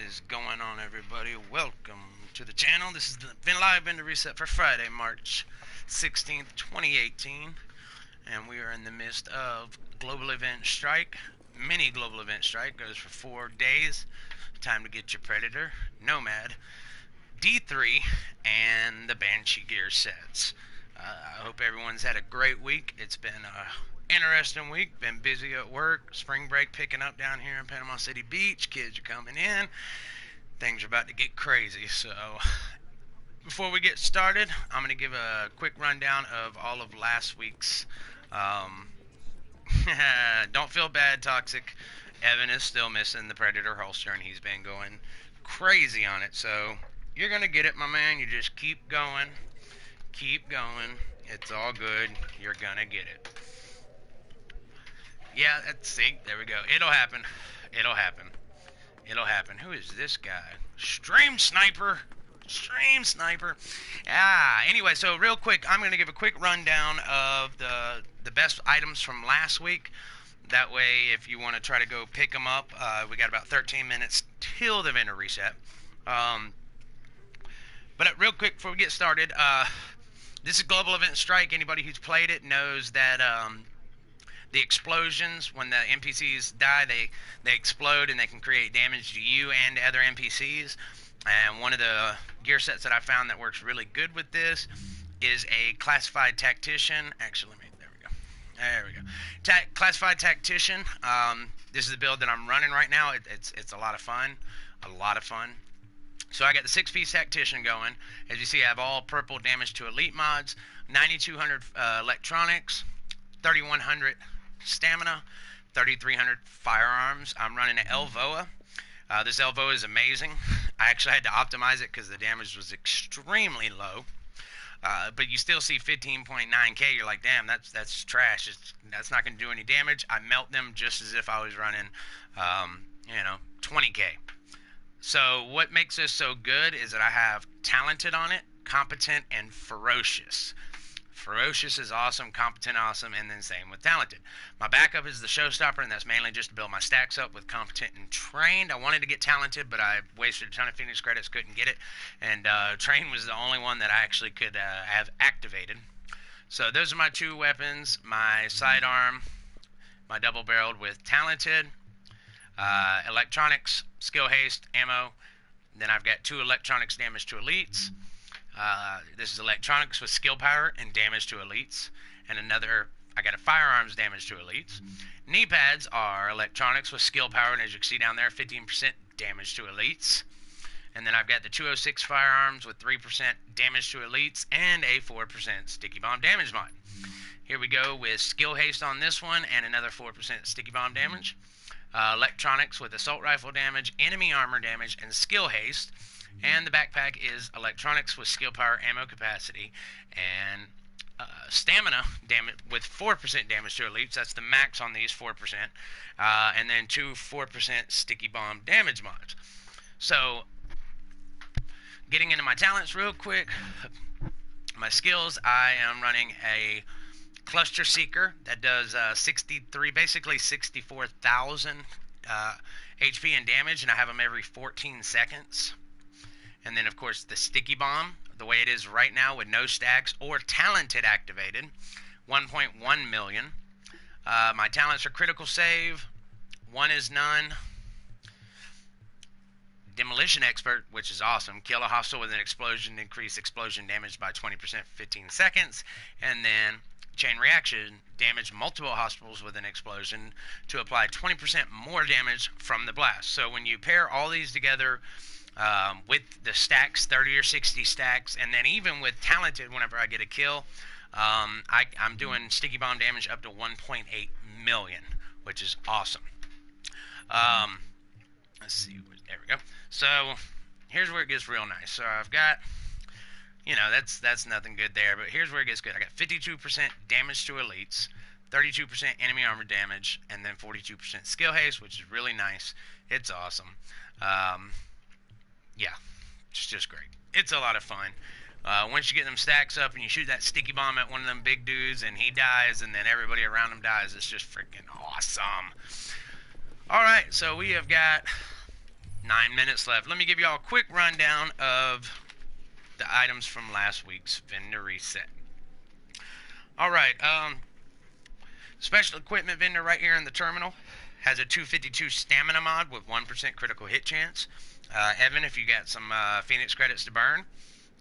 is going on, everybody? Welcome to the channel. This is the live vendor reset for Friday, March 16th, 2018. And we are in the midst of Global Event Strike. Mini Global Event Strike goes for 4 days. Time to get your Predator, Nomad, D3, and the Banshee gear sets. I hope everyone's had a great week. It's been a interesting week. Been busy at work. Spring break picking up down here in Panama City Beach. Kids are coming in. Things are about to get crazy. So before we get started, I'm going to give a quick rundown of all of last week's. Don't feel bad, Toxic. Evan is still missing the Predator holster, and he's been going crazy on it. So you're going to get it, my man. You just keep going. Keep going. It's all good. You're going to get it. Yeah, see, there we go. It'll happen. It'll happen. It'll happen. Who is this guy? Stream Sniper. Stream Sniper. Anyway, so real quick, I'm going to give a quick rundown of the best items from last week. That way, if you want to try to go pick them up, we got about 13 minutes till the vendor reset. But real quick, before we get started, this is Global Event Strike. Anybody who's played it knows that the explosions, when the NPCs die, they explode and they can create damage to you and other NPCs. And one of the gear sets that I found that works really good with this is a Classified Tactician. Actually, there we go. Classified Tactician. This is the build that I'm running right now. It's a lot of fun. A lot of fun. So I got the 6-piece Tactician going. As you see, I have all purple damage to elite mods, 9,200 electronics, 3,100 stamina, 3,300 firearms. I'm running an Elvoa. This Elvoa is amazing. I actually had to optimize it because the damage was extremely low. But you still see 15.9k. You're like, damn, that's trash. That's not going to do any damage. I melt them just as if I was running, 20k. So what makes this so good is that I have Talented on it, Competent, and Ferocious. Ferocious is awesome, Competent awesome, and then same with Talented. My backup is the Showstopper, and that's mainly just to build my stacks up with Competent and Trained. I wanted to get Talented, but I wasted a ton of Phoenix credits, couldn't get it. And Trained was the only one that I actually could have activated. So those are my two weapons, my sidearm, my double-barreled with Talented, electronics, skill haste, ammo. Then I've got 2 electronics damage to elites. This is electronics with skill power and damage to elites. And I got a firearms damage to elites. Knee pads are electronics with skill power, and as you can see down there, 15% damage to elites. And then I've got the 206 firearms with 3% damage to elites and a 4% sticky bomb damage mod. Here we go with skill haste on this one and another 4% sticky bomb damage. Electronics with assault rifle damage, enemy armor damage, and skill haste. And the backpack is electronics with skill power, ammo capacity, and stamina damage with 4% damage to elites. That's the max on these, 4%. And then 2 4% sticky bomb damage mods. So, getting into my talents real quick. My skills, I am running a Cluster Seeker that does 64,000 HP and damage, and I have them every 14 seconds. And then, of course, the Sticky Bomb, the way it is right now with no stacks or Talented activated, 1.1 million. My talents are Critical Save, 1 is None, Demolition Expert, which is awesome. Kill a hostile with an explosion, increase explosion damage by 20% for 15 seconds. And then Chain Reaction, damage multiple hostiles with an explosion to apply 20% more damage from the blast. So when you pair all these together with the stacks, 30 or 60 stacks, and then even with Talented, whenever I get a kill, I'm doing sticky bomb damage up to 1.8 million, which is awesome. Let's see, there we go. So here's where it gets real nice. So I've got, that's nothing good there, but here's where it gets good. I got 52% damage to elites, 32% enemy armor damage, and then 42% skill haste, which is really nice. It's awesome. Yeah, it's just great. It's a lot of fun. Once you get them stacks up and you shoot that sticky bomb at one of them big dudes and he dies and then everybody around him dies, it's just freaking awesome. Alright, so we have got 9 minutes left. Let me give you all a quick rundown of the items from last week's vendor reset. Alright, special equipment vendor right here in the terminal has a 252 stamina mod with 1% critical hit chance. Evan, if you got some Phoenix credits to burn,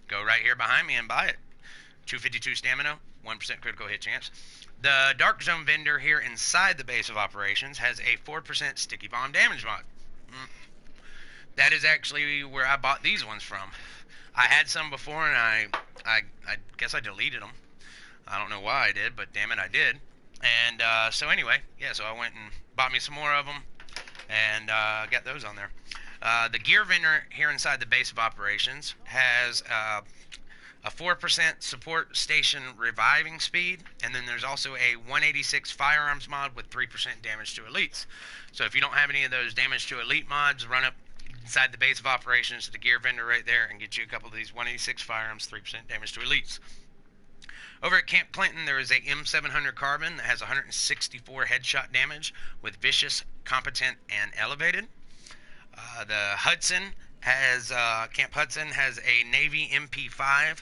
go right here behind me and buy it. 252 stamina, 1% critical hit chance. The Dark Zone vendor here inside the base of operations has a 4% sticky bomb damage mod. That is actually where I bought these ones from. I had some before and I guess I deleted them. I don't know why I did, but damn it, I did. And so anyway, yeah, so I went and bought me some more of them and got those on there. The gear vendor here inside the base of operations has a 4% support station reviving speed, and then there's also a 186 firearms mod with 3% damage to elites. So if you don't have any of those damage to elite mods, run up inside the base of operations to the gear vendor right there and get you a couple of these 186 firearms, 3% damage to elites. Over at Camp Clinton, there is a M700 Carbon that has 164 headshot damage with Vicious, Competent, and Elevated. The Hudson has, Camp Hudson has a Navy MP5.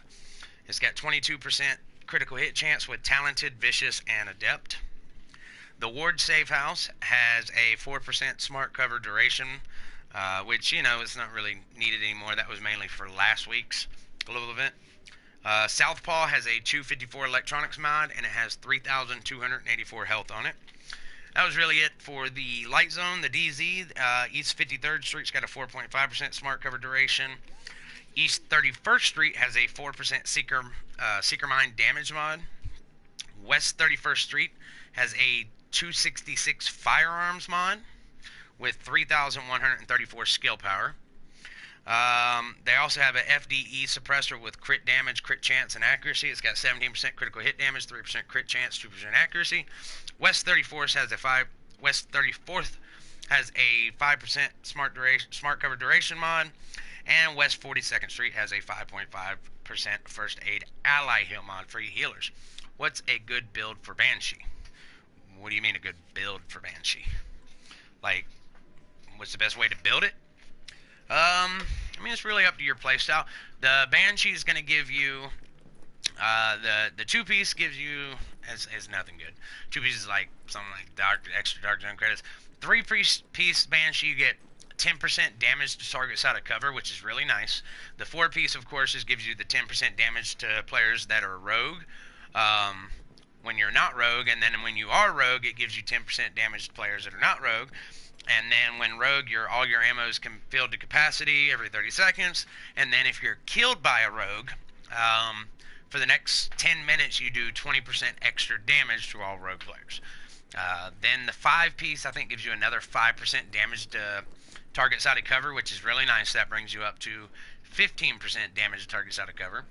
It's got 22% critical hit chance with Talented, Vicious, and Adept. The Ward Safe House has a 4% smart cover duration, which, you know, it's not really needed anymore. That was mainly for last week's global event. Southpaw has a 254 electronics mod, and it has 3,284 health on it. That was really it for the Light Zone. The DZ, East 53rd Street's got a 4.5% smart cover duration. East 31st Street has a 4% Seeker Mine damage mod. West 31st Street has a 266 firearms mod with 3,134 skill power. They also have an FDE suppressor with crit damage, crit chance, and accuracy. It's got 17% critical hit damage, 3% crit chance, 2% accuracy. West 34th has a 5% smart cover duration mod, and West 42nd Street has a 5.5% first aid ally heal mod for you healers. What's a good build for Banshee? What do you mean a good build for Banshee? Like, what's the best way to build it? I mean, it's really up to your playstyle. The Banshee is going to give you, the two-piece gives you, is nothing good. Two-piece is like something like extra Dark Zone credits. Three-piece Banshee, you get 10% damage to targets out of cover, which is really nice. The four-piece, of course, gives you the 10% damage to players that are rogue. When you're not rogue, and then when you are rogue, it gives you 10% damage to players that are not rogue. And then when rogue, all your ammo is filled to capacity every 30 seconds. And then if you're killed by a rogue, for the next 10 minutes, you do 20% extra damage to all rogue players. Then the 5-piece, I think, gives you another 5% damage to targets out of cover, which is really nice. That brings you up to 15% damage to targets out of cover.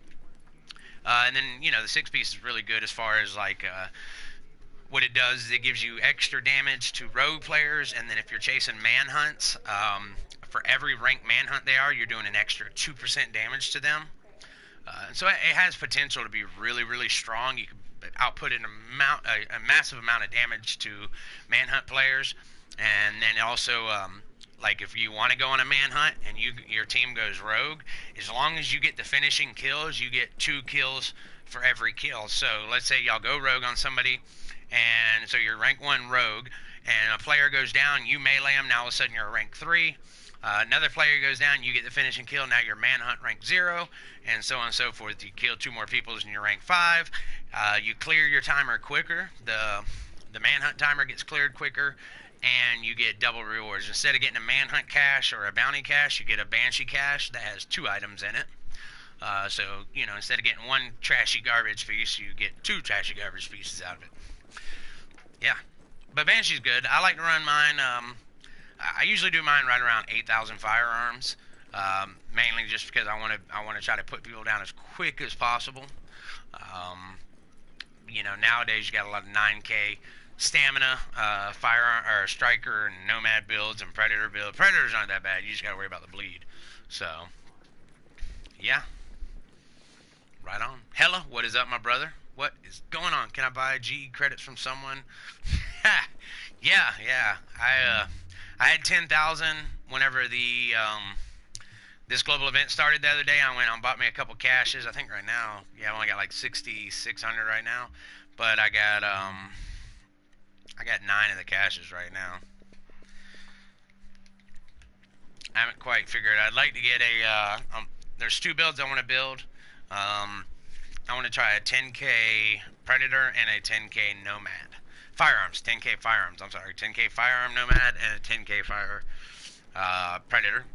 And then, you know, the 6-piece is really good as far as, like, what it does is it gives you extra damage to rogue players, and then if you're chasing manhunts, for every ranked manhunt they are, you're doing an extra 2% damage to them. So it has potential to be really, really strong. You can output a massive amount of damage to manhunt players, and then also, like if you want to go on a manhunt and your team goes rogue, as long as you get the finishing kills, you get 2 kills for every kill. So let's say y'all go rogue on somebody, and so you're rank 1 rogue, and a player goes down, you melee him, now all of a sudden you're a rank 3. Another player goes down, you get the finishing kill, now you're manhunt rank 0, and so on and so forth. You kill 2 more people and you're rank 5. You clear your timer quicker. The manhunt timer gets cleared quicker, and you get double rewards. Instead of getting a manhunt cache or a bounty cache, you get a Banshee cache that has 2 items in it. So, you know, instead of getting 1 trashy garbage piece, you get 2 trashy garbage pieces out of it. Yeah, but Banshee's good. I like to run mine. I usually do mine right around 8,000 firearms, mainly just because I want to try to put people down as quick as possible. You know, nowadays you got a lot of 9K stamina, firearm or striker and nomad builds and predator build. Predators aren't that bad. You just got to worry about the bleed. So, yeah, right on. Hella, what is up, my brother? What is going on? Can I buy GE credits from someone? Yeah. I had 10,000 whenever the this global event started the other day. I went and bought me a couple caches. I think right now, yeah, I only got like 6,600 right now, but I got 9 of the caches right now. I haven't quite figured. I'd like to get a. There's 2 builds I want to build. I want to try a 10K Predator and a 10K Nomad. Firearms, 10K firearms. I'm sorry, 10K firearm Nomad and a 10K fire Predator.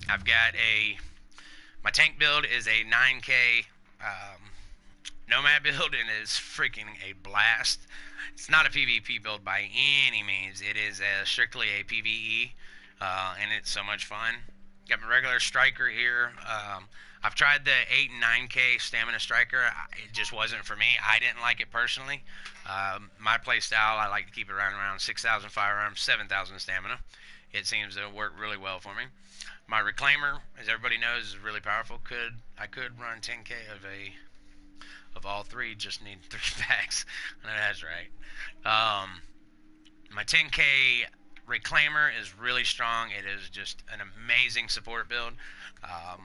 I've got my tank build is a 9K Nomad build, and it's freaking a blast. It's not a PvP build by any means. It is strictly a PvE, and it's so much fun. Got my regular striker here. I've tried the 8 and 9K stamina striker. It just wasn't for me. I didn't like it personally. My play style, I like to keep it around 6,000 firearms, 7,000 stamina. It seems to work really well for me. My reclaimer, as everybody knows, is really powerful. I could run 10K of all 3. Just need 3 packs. I know that's right. My 10K reclaimer is really strong. It is just an amazing support build. Of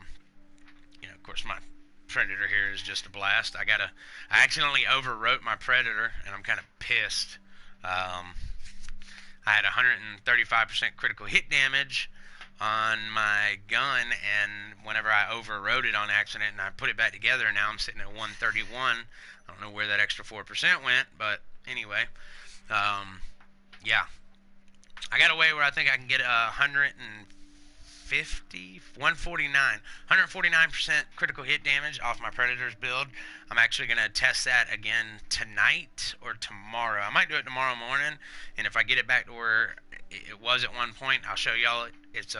course, my Predator here is just a blast. I accidentally overwrote my Predator, and I'm kind of pissed. I had 135% critical hit damage on my gun, and whenever I overwrote it on accident and I put it back together, now I'm sitting at 131. I don't know where that extra 4% went, but anyway, yeah. I got a way where I think I can get 149% critical hit damage off my Predator's build. I'm actually going to test that again tonight or tomorrow. I might do it tomorrow morning, and if I get it back to where it was at one point, I'll show y'all. It's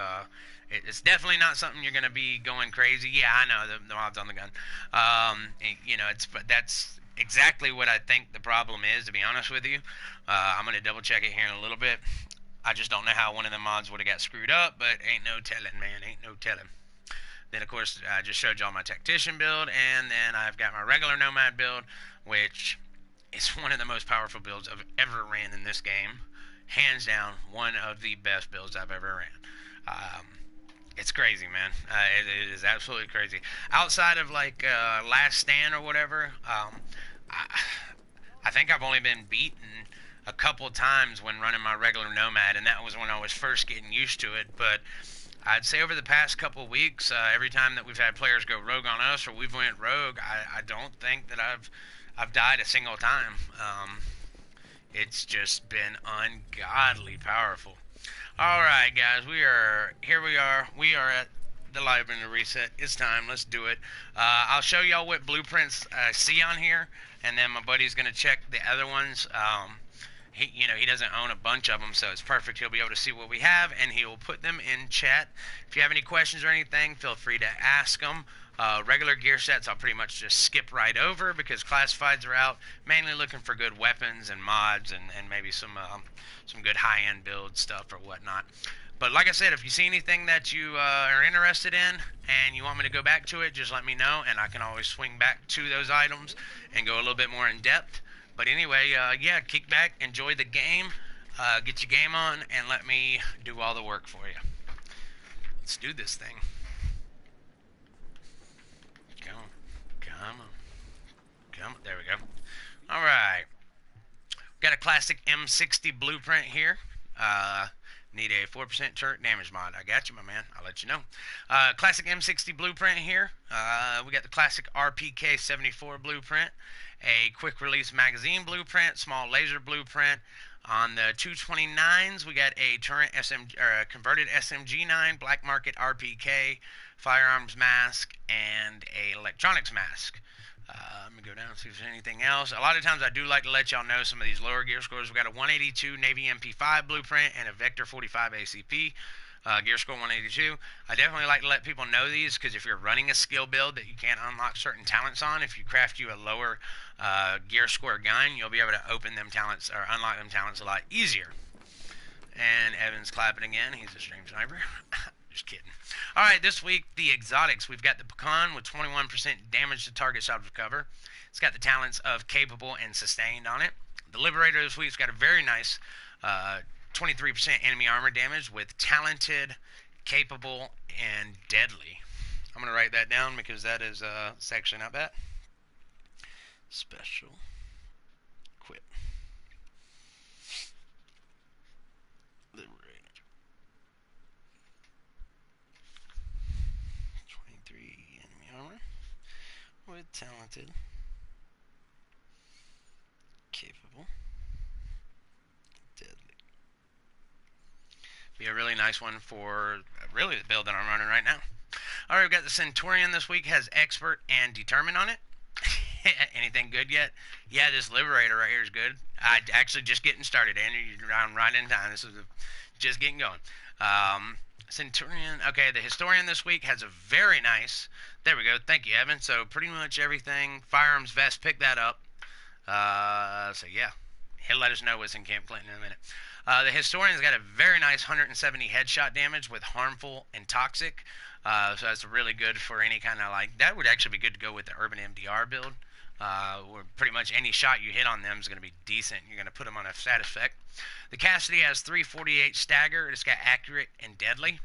definitely not something you're going to be going crazy. Yeah, I know, the mod's on the gun. But that's exactly what I think the problem is, to be honest with you. I'm going to double check it here in a little bit. I just don't know how one of the mods would have got screwed up, but ain't no telling, man. Ain't no telling. Then, of course, I just showed y'all my Tactician build, and then I've got my regular Nomad build, which is one of the most powerful builds I've ever ran in this game. Hands down, one of the best builds I've ever ran. It's crazy, man. It is absolutely crazy. Outside of, like, Last Stand or whatever, I think I've only been beaten a couple times when running my regular Nomad, and that was when I was first getting used to it. But I'd say over the past couple of weeks, every time that we've had players go rogue on us or we've went rogue, I don't think that I've died a single time. It's just been ungodly powerful. All right, guys, we are at the live in the reset. It's time. Let's do it. I'll show y'all what blueprints I see on here, and then my buddy's gonna check the other ones. He doesn't own a bunch of them, so it's perfect. He'll be able to see what we have, and he will put them in chat. If you have any questions or anything, feel free to ask them. Regular gear sets, I'll pretty much just skip right over because classifieds are out. Mainly looking for good weapons and mods and maybe some good high-end build stuff or whatnot. But like I said, if you see anything that you are interested in and you want me to go back to it, just let me know, and I can always swing back to those items and go a little bit more in depth. But anyway, yeah, kick back, enjoy the game, get your game on, and let me do all the work for you. Let's do this thing. Come on. There we go. All right. Got a classic M60 blueprint here. Need a 4% turret damage mod. I got you, my man. I'll let you know. Classic M60 blueprint here. We got the classic RPK 74 blueprint. A quick release magazine blueprint, small laser blueprint. On the 229s, we got a turret converted SMG9, black market RPK, firearms mask, and a electronics mask. Let me go down and see if there's anything else. A lot of times I do like to let y'all know some of these lower gear scores. We got a 182 Navy MP5 blueprint and a Vector 45 ACP. Gear score 182. I definitely like to let people know these because if you're running a skill build that you can't unlock certain talents on, if you craft you a lower gear score gun, you'll be able to open them talents or unlock them talents a lot easier. And Evan's clapping again. He's a stream sniper. Just kidding. All right, this week, the exotics. We've got the Pecan with 21% damage to target shot of cover. It's got the talents of capable and sustained on it. The Liberator this week's got a very nice 23% enemy armor damage with talented, capable, and deadly. I'm going to write that down because that is actually not bad. Special. Quit. Liberator. 23 enemy armor with talented, capable, deadly. Be a really nice one for really the build that I'm running right now. Alright, we've got the Centurion this week. Has Expert and Determine on it. Anything good yet? Yeah, this Liberator right here is good. I actually just getting started, Andrew. I'm right in time. This is just getting going. Centurion. Okay, the Historian this week has a very nice. There we go. Thank you, Evan. So pretty much everything. Firearms vest. Pick that up. So yeah, he'll let us know what's in Camp Clinton in a minute. The Historian's got a very nice 170 headshot damage with harmful and toxic. So that's really good for any kind of like, that would actually be good to go with the Urban MDR build. Where pretty much any shot you hit on them is going to be decent. You're going to put them on a stat effect. The Cassidy has 348 stagger. It's got accurate and deadly.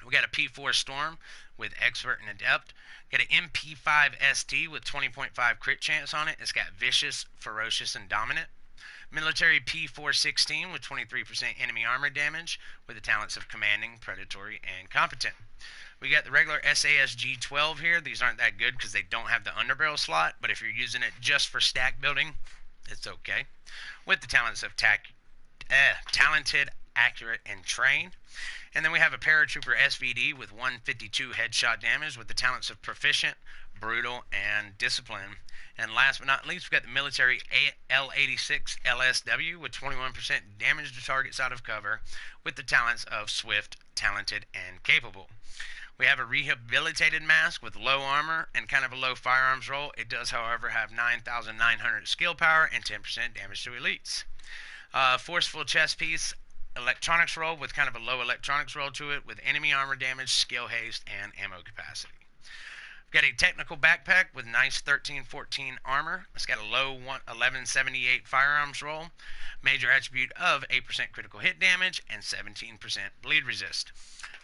We got a P4 Storm with expert and adept. Got an MP5 ST with 20.5 crit chance on it. It's got vicious, ferocious, and dominant. Military P416 with 23% enemy armor damage with the talents of commanding, predatory, and competent. We got the regular SASG 12 here. These aren't that good because they don't have the underbarrel slot, but if you're using it just for stack building, it's okay. With the talents of talented, accurate, and trained. And then we have a Paratrooper SVD with 152 headshot damage with the talents of proficient, brutal, and discipline. And last but not least, we've got the military L86 LSW with 21% damage to targets out of cover with the talents of swift, talented, and capable. We have a rehabilitated mask with low armor and kind of a low firearms roll. It does, however, have 9,900 skill power and 10% damage to elites. Forceful chest piece, electronics roll with kind of a low electronics roll to it with enemy armor damage, skill haste, and ammo capacity. We've got a technical backpack with nice 1314 armor. It's got a low 1178 firearms roll, major attribute of 8% critical hit damage, and 17% bleed resist.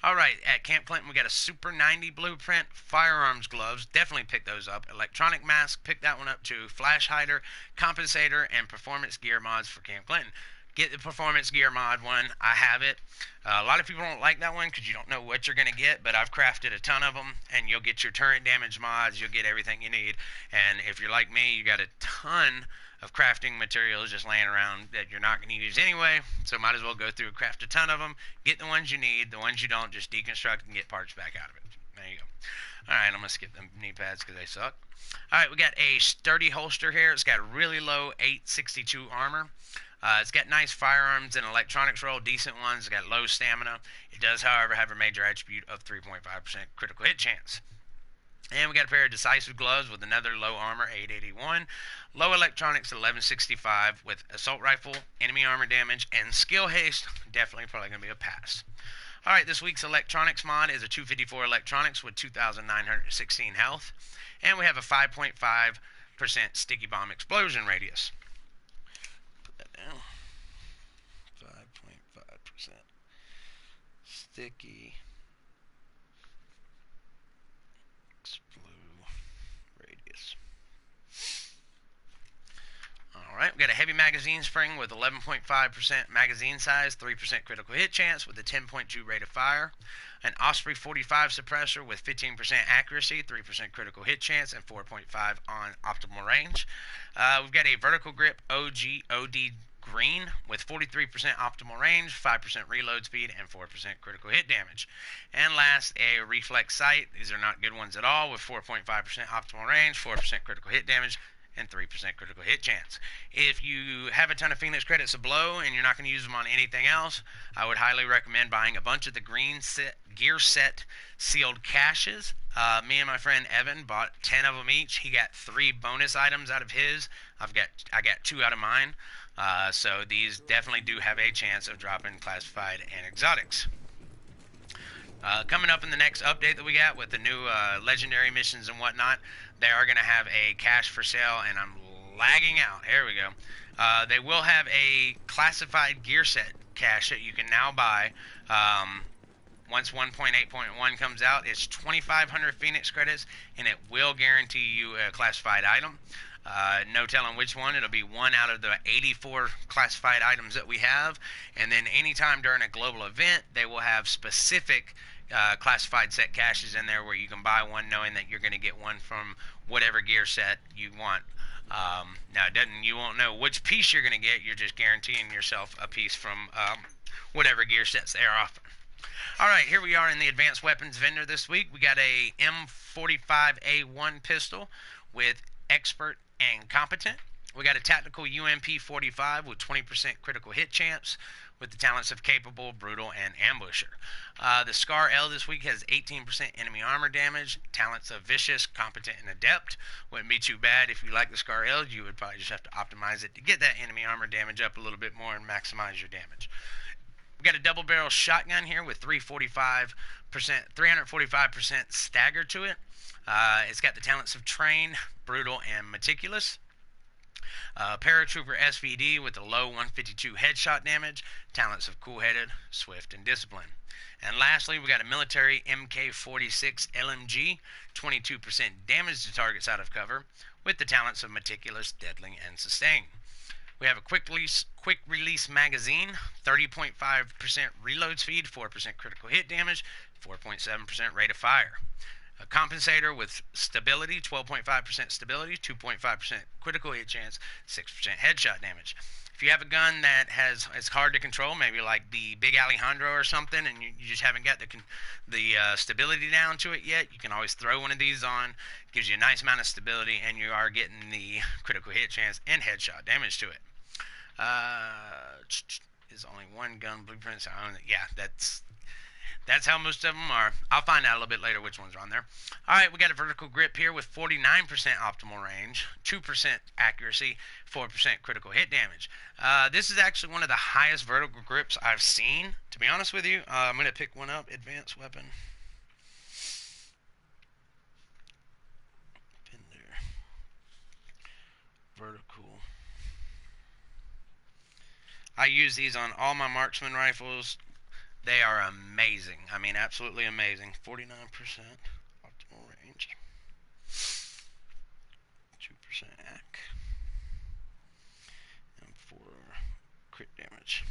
Alright, at Camp Clinton we got a Super 90 blueprint, firearms gloves, definitely pick those up. Electronic mask, pick that one up too. Flash hider, compensator, and performance gear mods for Camp Clinton. Get the performance gear mod one. I have it. A lot of people don't like that one because you don't know what you're going to get, but I've crafted a ton of them, and you'll get your turret damage mods. You'll get everything you need. And if you're like me, you got a ton of crafting materials just laying around that you're not going to use anyway, so might as well go through and craft a ton of them. Get the ones you need. The ones you don't, just deconstruct and get parts back out of it. There you go. Alright, I'm going to skip the knee pads because they suck. Alright, we got a sturdy holster here. It's got really low 862 armor. It's got nice firearms and electronics roll, decent ones. It's got low stamina. It does, however, have a major attribute of 3.5% critical hit chance. And we got a pair of decisive gloves with another low armor, 881. Low electronics, 1165, with assault rifle, enemy armor damage, and skill haste. Definitely probably going to be a pass. Alright, this week's electronics mod is a 254 electronics with 2,916 health. And we have a 5.5% sticky bomb explosion radius. Put that down. 5.5% sticky radius. Alright, we got a heavy magazine spring with 11.5% magazine size, 3% critical hit chance with a 10.2 rate of fire. An Osprey 45 suppressor with 15% accuracy, 3% critical hit chance, and 4.5 on optimal range. We've got a vertical grip OD green with 43% optimal range, 5% reload speed, and 4% critical hit damage. And last, a reflex sight. These are not good ones at all, with 4.5% optimal range, 4% critical hit damage, and 3% critical hit chance. If you have a ton of Phoenix credits to blow and you're not going to use them on anything else, I would highly recommend buying a bunch of the green gear set sealed caches. Me and my friend Evan bought 10 of them each. He got 3 bonus items out of his. I got 2 out of mine. So these definitely do have a chance of dropping classified and exotics. Coming up in the next update that we got with the new legendary missions and whatnot, they are going to have a cache for sale, and I'm lagging out. Here we go. They will have a classified gear set cache that you can now buy. Once 1.8.1 comes out, it's 2,500 Phoenix credits, and it will guarantee you a classified item. No telling which one. It'll be one out of the 84 classified items that we have. And then anytime during a global event, they will have specific classified set caches in there where you can buy one knowing that you're going to get one from whatever gear set you want. Now, you won't know which piece you're going to get. You're just guaranteeing yourself a piece from whatever gear sets they're offering. All right, here we are in the advanced weapons vendor this week. We got a M45A1 pistol with expert and competent. We got a tactical UMP45 with 20% critical hit chance with the talents of capable, brutal, and ambusher. The Scar L this week has 18% enemy armor damage, talents of vicious, competent, and adept. Wouldn't be too bad if you like the Scar L. You would probably just have to optimize it to get that enemy armor damage up a little bit more and maximize your damage. We got a double barrel shotgun here with 345% stagger to it. It's got the talents of train, brutal, and meticulous. Paratrooper SVD with a low 152 headshot damage, talents of cool-headed, swift, and discipline. And lastly, we got a military MK46 LMG, 22% damage to targets out of cover, with the talents of meticulous, deadly, and sustain. We have a quick release magazine, 30.5% reload speed, 4% critical hit damage, 4.7% rate of fire. A compensator with stability, 12.5% stability, 2.5% critical hit chance, 6% headshot damage. If you have a gun that it's hard to control, maybe like the Big Alejandro or something, and you just haven't got the stability down to it yet, you can always throw one of these on. It gives you a nice amount of stability, and you are getting the critical hit chance and headshot damage to it. Is only one gun blueprints. Yeah, that's how most of them are. I'll find out a little bit later which ones are on there. All right, we got a vertical grip here with 49% optimal range, 2% accuracy, 4% critical hit damage. This is actually one of the highest vertical grips I've seen, to be honest with you. I'm going to pick one up, advanced weapon. Pin there. Vertical. I use these on all my marksman rifles. They are amazing. I mean, absolutely amazing. 49% optimal range. 2% AC. And 4 crit damage.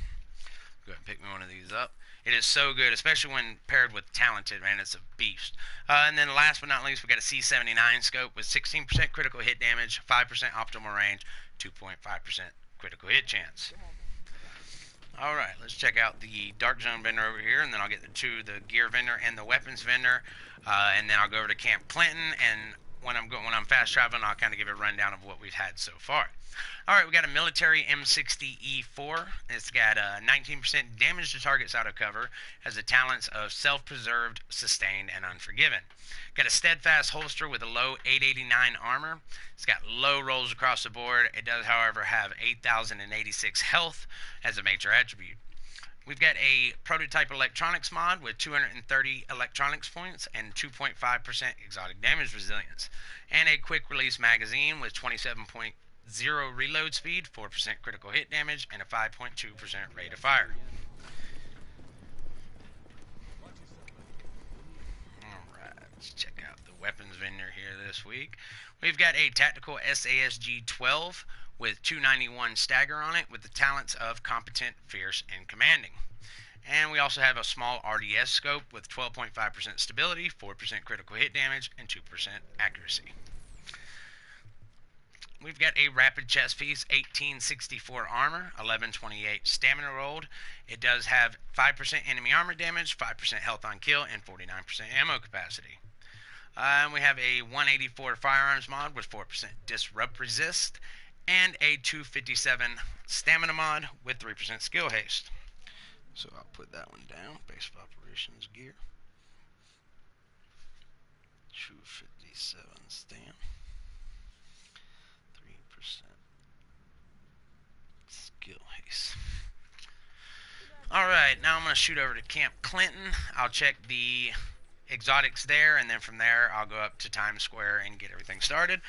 Go ahead and pick me one of these up. It is so good, especially when paired with talented, man. It's a beast. And then last but not least, we got a C79 scope with 16% critical hit damage, 5% optimal range, 2.5% critical hit chance. Alright, let's check out the Dark Zone vendor over here, and then I'll get to the gear vendor and the weapons vendor, and then I'll go over to Camp Clinton, and when I'm fast traveling, I'll kind of give a rundown of what we've had so far. Alright, we got a military M60E4. It's got 19% damage to targets out of cover, has the talents of self-preserved, sustained, and unforgiven. Got a steadfast holster with a low 889 armor. It's got low rolls across the board. It does, however, have 8,086 health as a major attribute. We've got a prototype electronics mod with 230 electronics points and 2.5% exotic damage resilience. And a quick release magazine with 27.0 reload speed, 4% critical hit damage, and a 5.2% rate of fire. Alright, let's check out the weapons vendor here this week. We've got a tactical SASG-12 with 291 stagger on it with the talents of competent, fierce, and commanding. And we also have a small RDS scope with 12.5% stability, 4% critical hit damage, and 2% accuracy. We've got a rapid chest piece, 1864 armor, 1128 stamina rolled. It does have 5% enemy armor damage, 5% health on kill, and 49% ammo capacity. We have a 184 firearms mod with 4% disrupt resist, and a 257 stamina mod with 3% skill haste. So I'll put that one down. Base of operations gear. 257 stam. 3% skill haste. Alright, now I'm going to shoot over to Camp Clinton. I'll check the exotics there, and then from there I'll go up to Times Square and get everything started.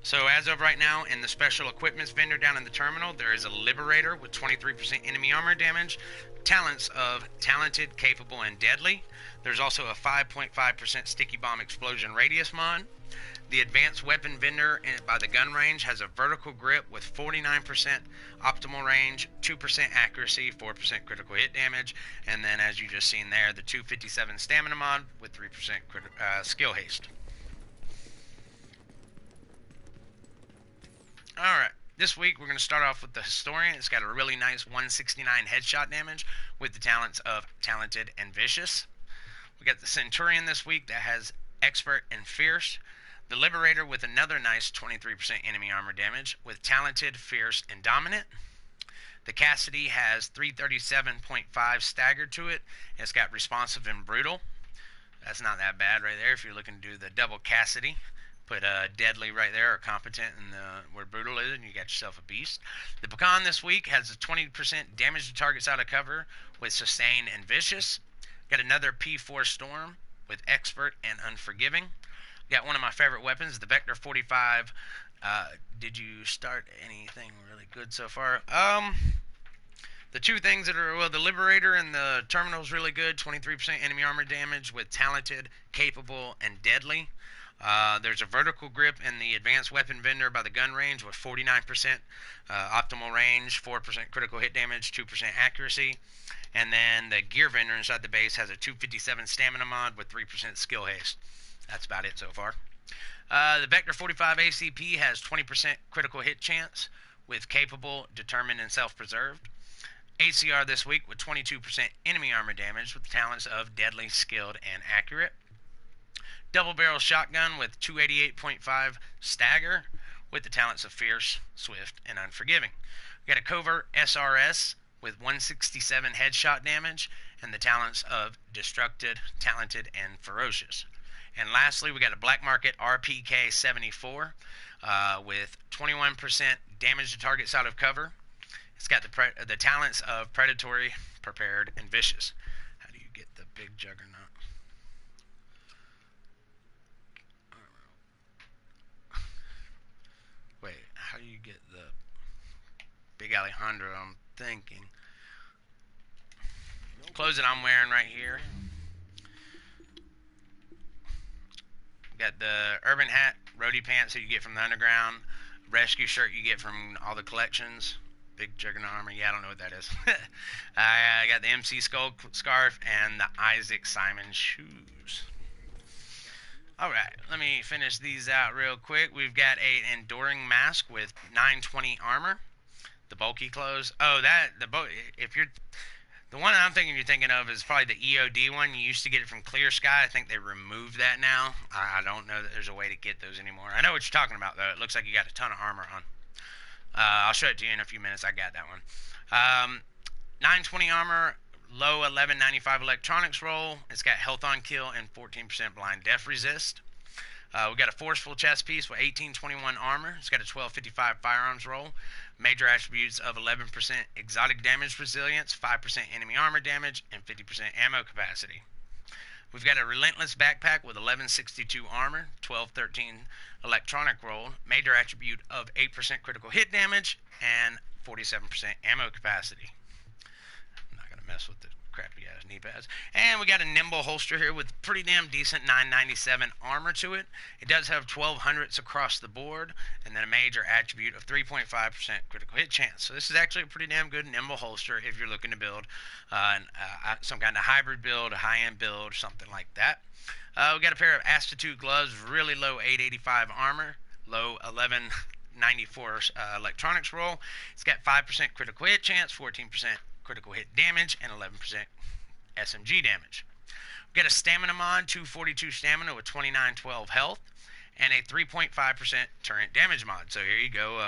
So as of right now, in the special equipments vendor down in the terminal, there is a Liberator with 23% enemy armor damage, talents of Talented, Capable, and Deadly. There's also a 5.5% Sticky Bomb Explosion Radius mod. The advanced weapon vendor by the gun range has a vertical grip with 49% optimal range, 2% accuracy, 4% critical hit damage, and then as you just seen there, the 257 stamina mod with 3% skill haste. Alright, this week we're going to start off with the Historian. It's got a really nice 169 headshot damage with the talents of Talented and Vicious. We got the Centurion this week that has Expert and Fierce. The Liberator with another nice 23% enemy armor damage with Talented, Fierce, and Dominant. The Cassidy has 337.5 staggered to it. It's got Responsive and Brutal. That's not that bad right there if you're looking to do the double Cassidy. Put Deadly right there, or Competent, and where Brutal is, and you got yourself a beast. The Pecan this week has a 20% damage to targets out of cover with Sustain and Vicious. Got another P4 Storm with Expert and Unforgiving. Got one of my favorite weapons, the Vector 45. Did you start anything really good so far? The two things that are, well, the Liberator and the Terminal is really good. 23% enemy armor damage with Talented, Capable, and Deadly. There's a vertical grip in the advanced weapon vendor by the gun range with 49% optimal range, 4% critical hit damage, 2% accuracy. And then the gear vendor inside the base has a 257 stamina mod with 3% skill haste. That's about it so far. The Vector 45 ACP has 20% critical hit chance with Capable, Determined, and Self-Preserved. ACR this week with 22% enemy armor damage with the talents of Deadly, Skilled, and Accurate. Double Barrel Shotgun with 288.5 stagger with the talents of Fierce, Swift, and Unforgiving. We got a Covert SRS with 167 headshot damage and the talents of Destructed, Talented, and Ferocious. And lastly, we got a Black Market RPK 74 with 21% damage to targets out of cover. It's got the talents of Predatory, Prepared, and Vicious. How do you get the big Juggernaut? Wait, how do you get the big Alejandro? I'm thinking. Clothes that I'm wearing right here. Got the Urban Hat, Roadie Pants that you get from the Underground, Rescue Shirt you get from all the collections, Big Juggernaut Armor, yeah, I don't know what that is. I got the MC Skull Scarf and the Isaac Simon shoes. Alright, let me finish these out real quick. We've got an Enduring Mask with 920 armor, the bulky clothes. Oh, if you're... The one I'm you're thinking of is probably the EOD one. You used to get it from Clear Sky. I think they removed that now. I don't know that there's a way to get those anymore. I know what you're talking about, though. It looks like you got a ton of armor on. I'll show it to you in a few minutes. I got that one. 920 armor, low 1195 electronics roll. It's got health on kill and 14% blind death resist. We got a forceful chest piece with 1821 armor. It's got a 1255 firearms roll. Major attributes of 11% exotic damage resilience, 5% enemy armor damage, and 50% ammo capacity. We've got a relentless backpack with 1162 armor, 1213 electronic roll. Major attribute of 8% critical hit damage, and 47% ammo capacity. I'm not going to mess with the crappy ass knee pads. And we got a nimble holster here with pretty damn decent 997 armor to it. It does have 1200s across the board, and then a major attribute of 3.5% critical hit chance. So this is actually a pretty damn good nimble holster if you're looking to build some kind of hybrid build, a high-end build, something like that. We got a pair of Astitute gloves, really low 885 armor, low 1194 electronics roll. It's got 5% critical hit chance, 14% critical hit damage, and 11% SMG damage. We got a stamina mod, 242 stamina with 2912 health, and a 3.5% turret damage mod. So here you go.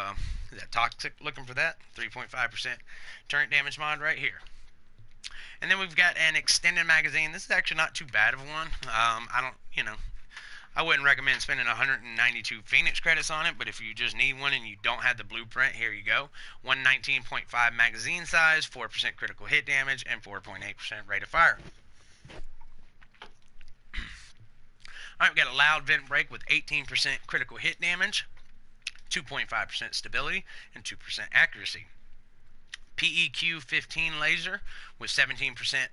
Is that Toxic looking for that? 3.5% turret damage mod right here. And then we've got an extended magazine. This is actually not too bad of one. I wouldn't recommend spending 192 Phoenix credits on it, but if you just need one and you don't have the blueprint, here you go. 119.5 magazine size, 4% critical hit damage, and 4.8% rate of fire. Alright, we got a loud vent break with 18% critical hit damage. 2.5% stability, and 2% accuracy. PEQ 15 laser with 17%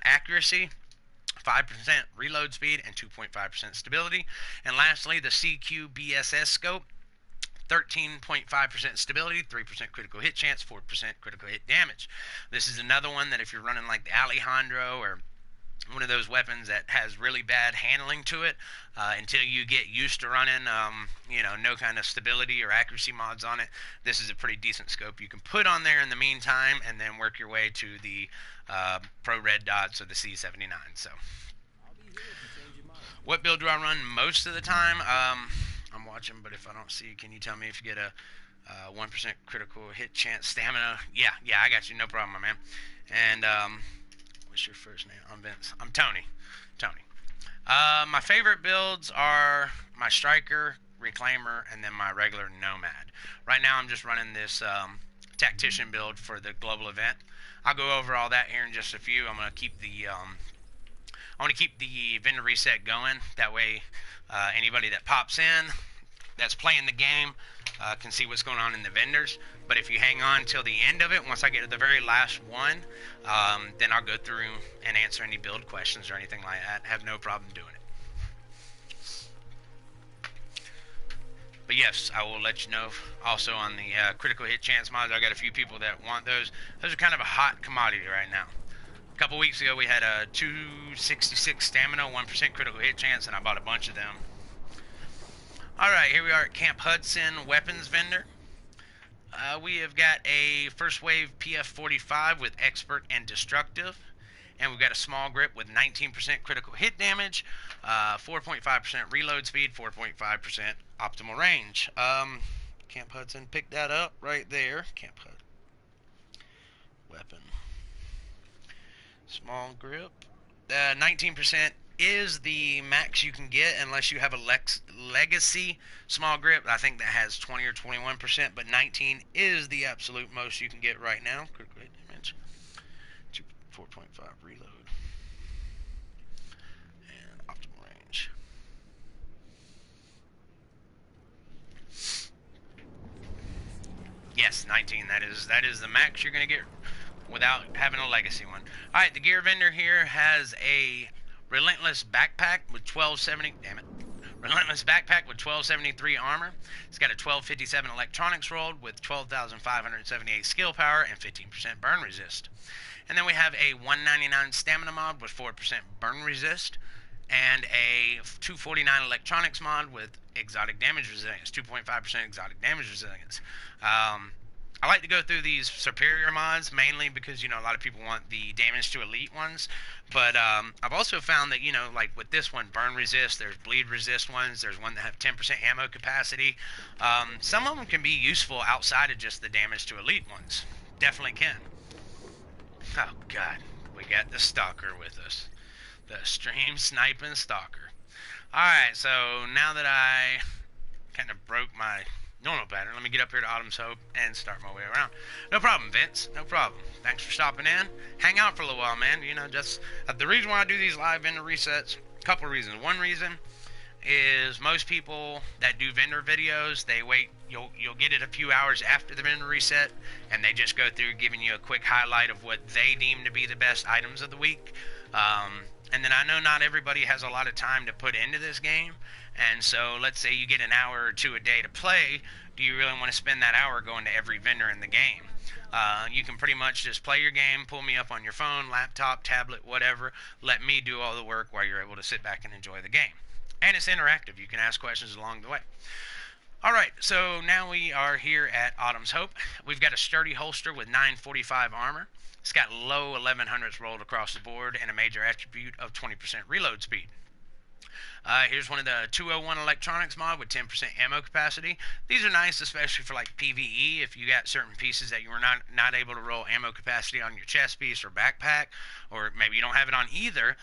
accuracy, 5% reload speed, and 2.5% stability. And lastly, the CQ BSS scope, 13.5% stability, 3% critical hit chance, 4% critical hit damage. This is another one that if you're running like the Alejandro or one of those weapons that has really bad handling to it, until you get used to running, no kind of stability or accuracy mods on it, this is a pretty decent scope you can put on there in the meantime, and then work your way to the Pro Red Dots or the C79. So, what build do I run most of the time? I'm watching, but if I don't see, can you tell me if you get a 1% critical hit chance stamina? Yeah, I got you, no problem, my man. And what's your first name? I'm Vince. I'm Tony. My favorite builds are my Striker, Reclaimer, and then my regular Nomad. Right now I'm just running this Tactician build for the global event. I'll go over all that here in just a few. I'm going to keep the vendor reset going. That way anybody that pops in that's playing the game can see what's going on in the vendors. But if you hang on till the end of it, once I get to the very last one, then I'll go through and answer any build questions or anything like that. I have no problem doing it. But yes, I will let you know also on the critical hit chance mods. I got a few people that want those. Those are kind of a hot commodity right now. A couple weeks ago we had a 266 stamina, 1% critical hit chance, and I bought a bunch of them. Alright, here we are at Camp Hudson Weapons Vendor. We have got a first wave PF45 with Expert and Destructive. And we've got a small grip with 19% critical hit damage, 4.5% reload speed, 4.5% optimal range. Camp Hudson, pick that up right there. Camp Hudson. Weapon. Small grip. 19% is the max you can get unless you have a legacy small grip. I think that has 20 or 21%, but 19 is the absolute most you can get right now. Critical hit damage, 4.5 reload, and optimal range. Yes, 19. That is the max you're gonna get without having a legacy one. All right, the gear vendor here has a Relentless backpack with 1270. Damn it. Relentless backpack with 1273 armor. It's got a 1257 electronics rolled with 12,578 skill power and 15% burn resist. And then we have a 199 stamina mod with 4% burn resist, and a 249 electronics mod with exotic damage resilience, 2.5% exotic damage resilience. I like to go through these superior mods mainly because, a lot of people want the damage to elite ones. But I've also found that, like with this one, burn resist, there's bleed resist ones, there's one that have 10% ammo capacity. Some of them can be useful outside of just the damage to elite ones. Definitely can. Oh, God. We got the Stalker with us. The stream sniping Stalker. Alright, so now that I kind of broke my normal pattern, let me get up here to Autumn's Hope and start my way around. No problem, Vince. No problem. Thanks for stopping in. Hang out for a little while, man. Just the reason why I do these live vendor resets, a couple reasons. One reason is most people that do vendor videos, they wait. You'll get it a few hours after the vendor reset, and they just go through giving you a quick highlight of what they deem to be the best items of the week. And then I know not everybody has a lot of time to put into this game, and so let's say you get an hour or two a day to play. Do you really want to spend that hour going to every vendor in the game? You can pretty much just play your game, pull me up on your phone, laptop, tablet, whatever. Let me do all the work while you're able to sit back and enjoy the game. And it's interactive. You can ask questions along the way. Alright, so now we are here at Autumn's Hope. We've got a sturdy holster with 945 armor. It's got low 1100s rolled across the board and a major attribute of 20% reload speed. Here's one of the 201 electronics mod with 10% ammo capacity. These are nice, especially for like PvE. If you got certain pieces that you were not able to roll ammo capacity on your chest piece or backpack, or maybe you don't have it on either,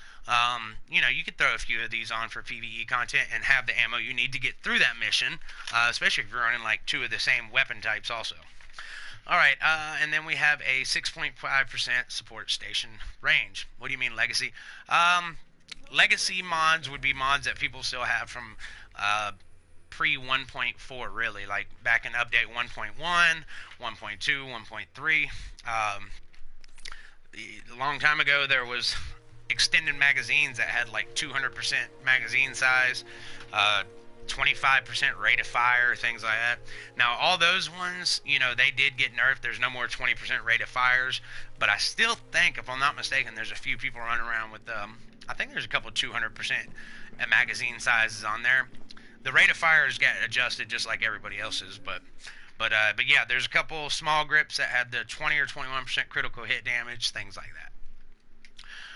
you could throw a few of these on for PvE content and have the ammo you need to get through that mission, especially if you're running like two of the same weapon types also. Alright, and then we have a 6.5% support station range. What do you mean legacy? Legacy mods would be mods that people still have from pre 1.4, really, like back in update 1.1, 1.2, 1.3. A long time ago, there was extended magazines that had like 200% magazine size, 25% rate of fire, things like that. Now, all those ones, you know, they did get nerfed. There's no more 20% rate of fires, but I still think, if I'm not mistaken, there's a few people running around with, I think there's a couple 200% magazine sizes on there. The rate of fires get adjusted just like everybody else's, but yeah, there's a couple small grips that had the 20 or 21% critical hit damage, things like that.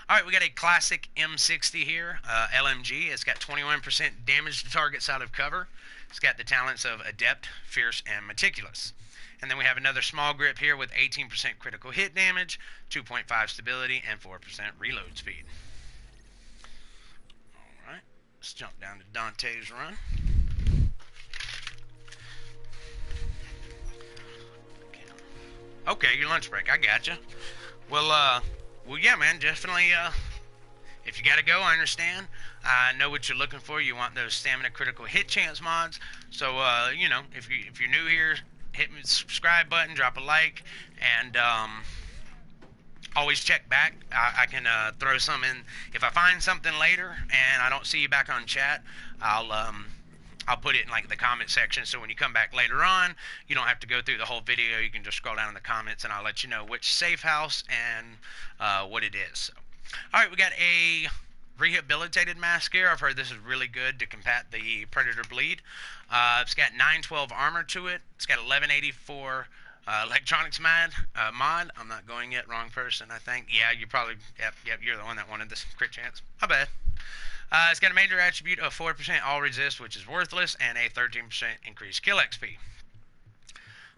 All right, we got a classic M60 here, LMG. It's got 21% damage to targets out of cover. It's got the talents of Adept, Fierce, and Meticulous. And then we have another small grip here with 18% critical hit damage, 2.5 stability, and 4% reload speed. All right, let's jump down to Dante's run. Okay, your lunch break. I gotcha. Well, yeah, man, definitely, if you gotta go, I understand. I know what you're looking for. You want those stamina critical hit chance mods. So, you know, if you're new here, hit the subscribe button, drop a like, and, always check back. I can, throw some in. If I find something later and I don't see you back on chat, I'll put it in like the comment section, so when you come back later on, you don't have to go through the whole video. You can just scroll down in the comments, and I'll let you know which safe house and what it is. So, all right, we got a rehabilitated mask here. I've heard this is really good to combat the predator bleed. It's got 912 armor to it. It's got 1184 electronics mod. I'm not going yet. Wrong person, I think. Yeah, you probably. Yep. You're the one that wanted this crit chance. My bad. It's got a major attribute of 4% all resist, which is worthless, and a 13% increased kill XP.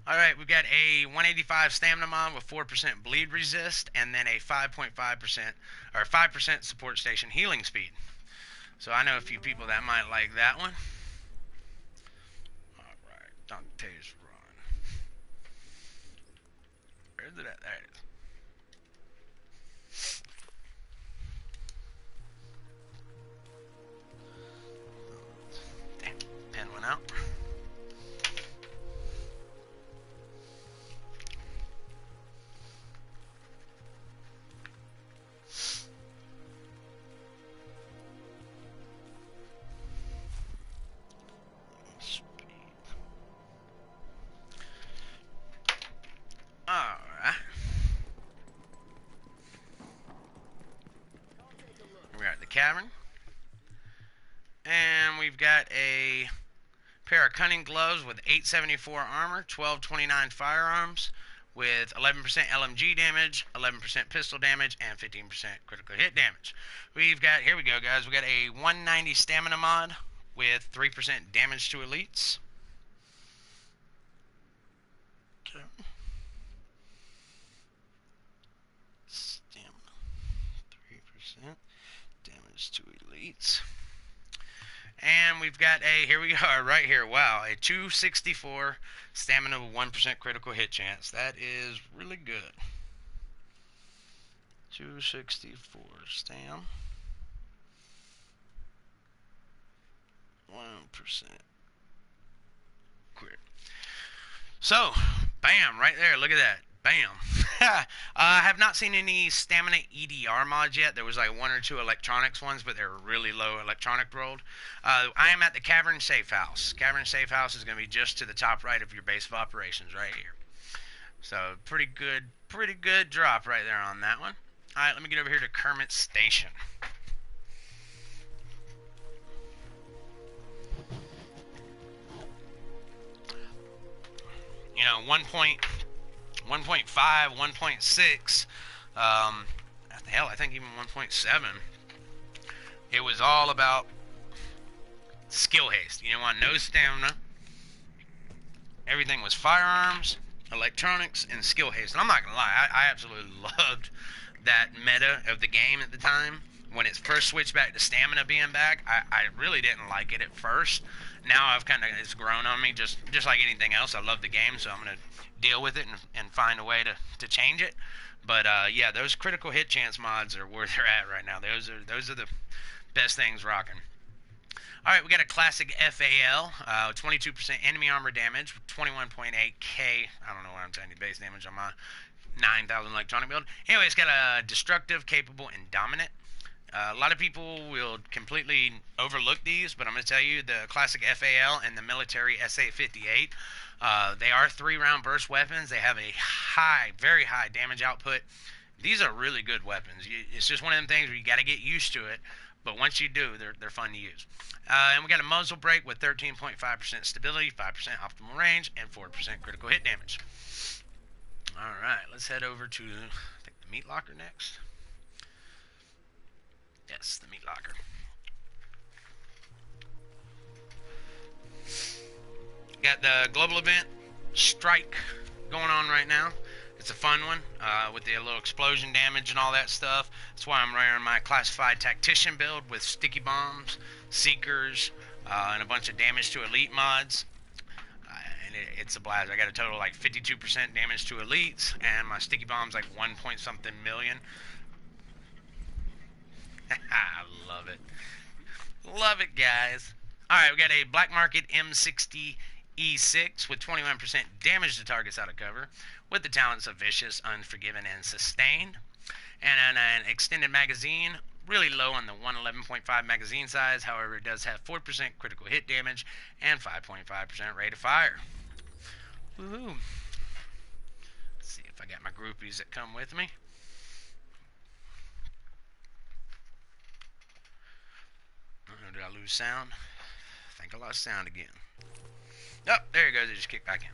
Alright, we've got a 185 stamina mod with 4% bleed resist, and then a 5.5% or 5% support station healing speed. So I know a few people that might like that one. Alright, Dante's run. Where's it at? There it is. Went out. All right. We're at the cavern, and we've got a pair of cunning gloves with 874 armor, 1229 firearms, with 11% LMG damage, 11% pistol damage, and 15% critical hit damage. We've got, here we go, guys. We got a 190 stamina mod with 3% damage to elites. Okay. Stamina, 3% damage to elites. And we've got a, here we are, right here, wow, a 264 stamina with 1% critical hit chance. That is really good. 264 stam. 1% crit. So, bam, right there, look at that. Bam. I have not seen any stamina EDR mods yet. There was like one or two electronics ones, but they were really low electronic rolled. I am at the Cavern Safe House. Cavern Safe House is going to be just to the top right of your base of operations right here. So pretty good drop right there on that one. All right, let me get over here to Kermit Station. You know, 1.5, 1.6, hell, I think even 1.7, it was all about skill haste. You know, on no stamina, everything was firearms, electronics, and skill haste. And I'm not going to lie, I absolutely loved that meta of the game at the time. When it first switched back to stamina being back, I really didn't like it at first. Now I've kind of, it's grown on me, just like anything else. I love the game, so I'm going to deal with it and find a way to change it. But yeah, those critical hit chance mods are where they're at right now. Those are the best things rocking. All right, we got a classic FAL, 22% enemy armor damage, 21.8k. I don't know why I'm telling you base damage on my 9,000 electronic build. Anyway, it's got a destructive, capable, and dominant. A lot of people will completely overlook these, but I'm going to tell you the classic FAL and the military SA-58, they are 3-round burst weapons. They have a high, very high damage output. These are really good weapons. It's just one of them things where you got to get used to it, but once you do, they're fun to use. And we got a muzzle brake with 13.5% stability, 5% optimal range, and 4% critical hit damage. All right, let's head over to, I think, the meat locker next. Yes, the meat locker. Got the global event strike going on right now. It's a fun one with the little explosion damage and all that stuff. That's why I'm wearing my classified tactician build with sticky bombs, seekers, and a bunch of damage to elite mods. And it's a blast. I got a total of like 52% damage to elites, and my sticky bomb's like 1 point something million. I love it. Love it, guys. Alright, we got a Black Market M60 E6 with 21% damage to targets out of cover, with the talents of Vicious, Unforgiven, and Sustained. And an extended magazine, really low on the 111.5 magazine size, however it does have 4% critical hit damage and 5.5% rate of fire. Woohoo. Let's see if I got my groupies that come with me. Did I lose sound? I think I lost sound again. Oh, there it goes. It just kicked back in.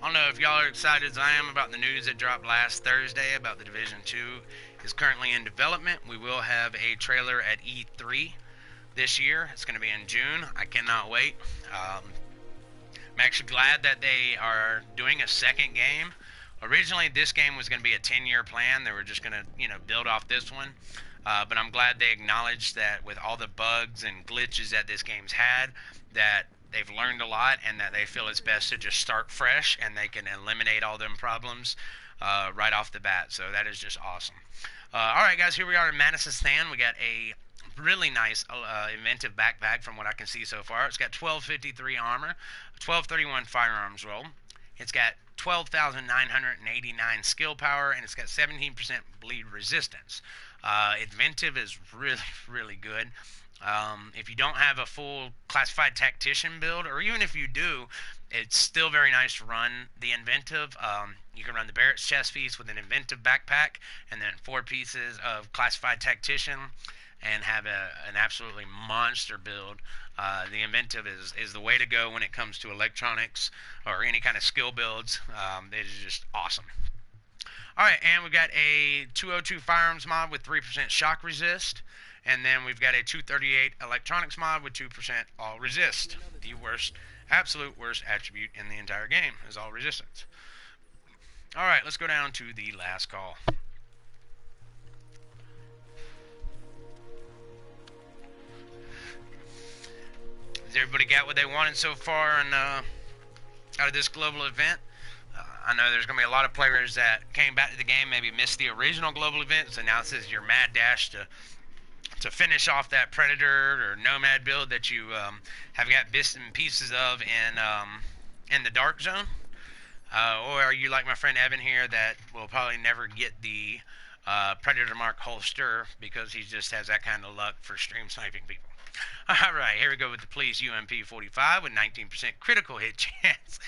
I don't know if y'all are excited as I am about the news that dropped last Thursday about the Division 2 is currently in development. We will have a trailer at E3 this year. It's going to be in June. I cannot wait. I'm actually glad that they are doing a second game. Originally, this game was going to be a 10-year plan. They were just going to, build off this one. But I'm glad they acknowledged that with all the bugs and glitches that this game's had, that they've learned a lot and that they feel it's best to just start fresh and they can eliminate all them problems right off the bat. So that is just awesome. All right, guys, here we are in Madison's stand. We got a really nice inventive backpack from what I can see so far. It's got 1253 armor, 1231 firearms roll. It's got 12,989 skill power, and it's got 17% bleed resistance. Inventive is really, really good. If you don't have a full classified tactician build, or even if you do, it's still very nice to run the inventive. You can run the Barrett's chest piece with an inventive backpack, and then 4 pieces of classified tactician, and have an absolutely monster build. The inventive is the way to go when it comes to electronics or any kind of skill builds. It is just awesome. Alright, and we've got a 202 firearms mod with 3% shock resist. And then we've got a 238 electronics mod with 2% all resist. The worst, absolute worst attribute in the entire game is all resistance. Alright, let's go down to the last call. Has everybody got what they wanted so far out of this global event? I know there's going to be a lot of players that came back to the game, maybe missed the original global event, so now this is your mad dash to finish off that Predator or Nomad build that you have got bits and pieces of in the Dark Zone. Or are you like my friend Evan here that will probably never get the Predator Mark holster because he just has that kind of luck for stream sniping people? Alright, here we go with the Police UMP-45 with 19% critical hit chance.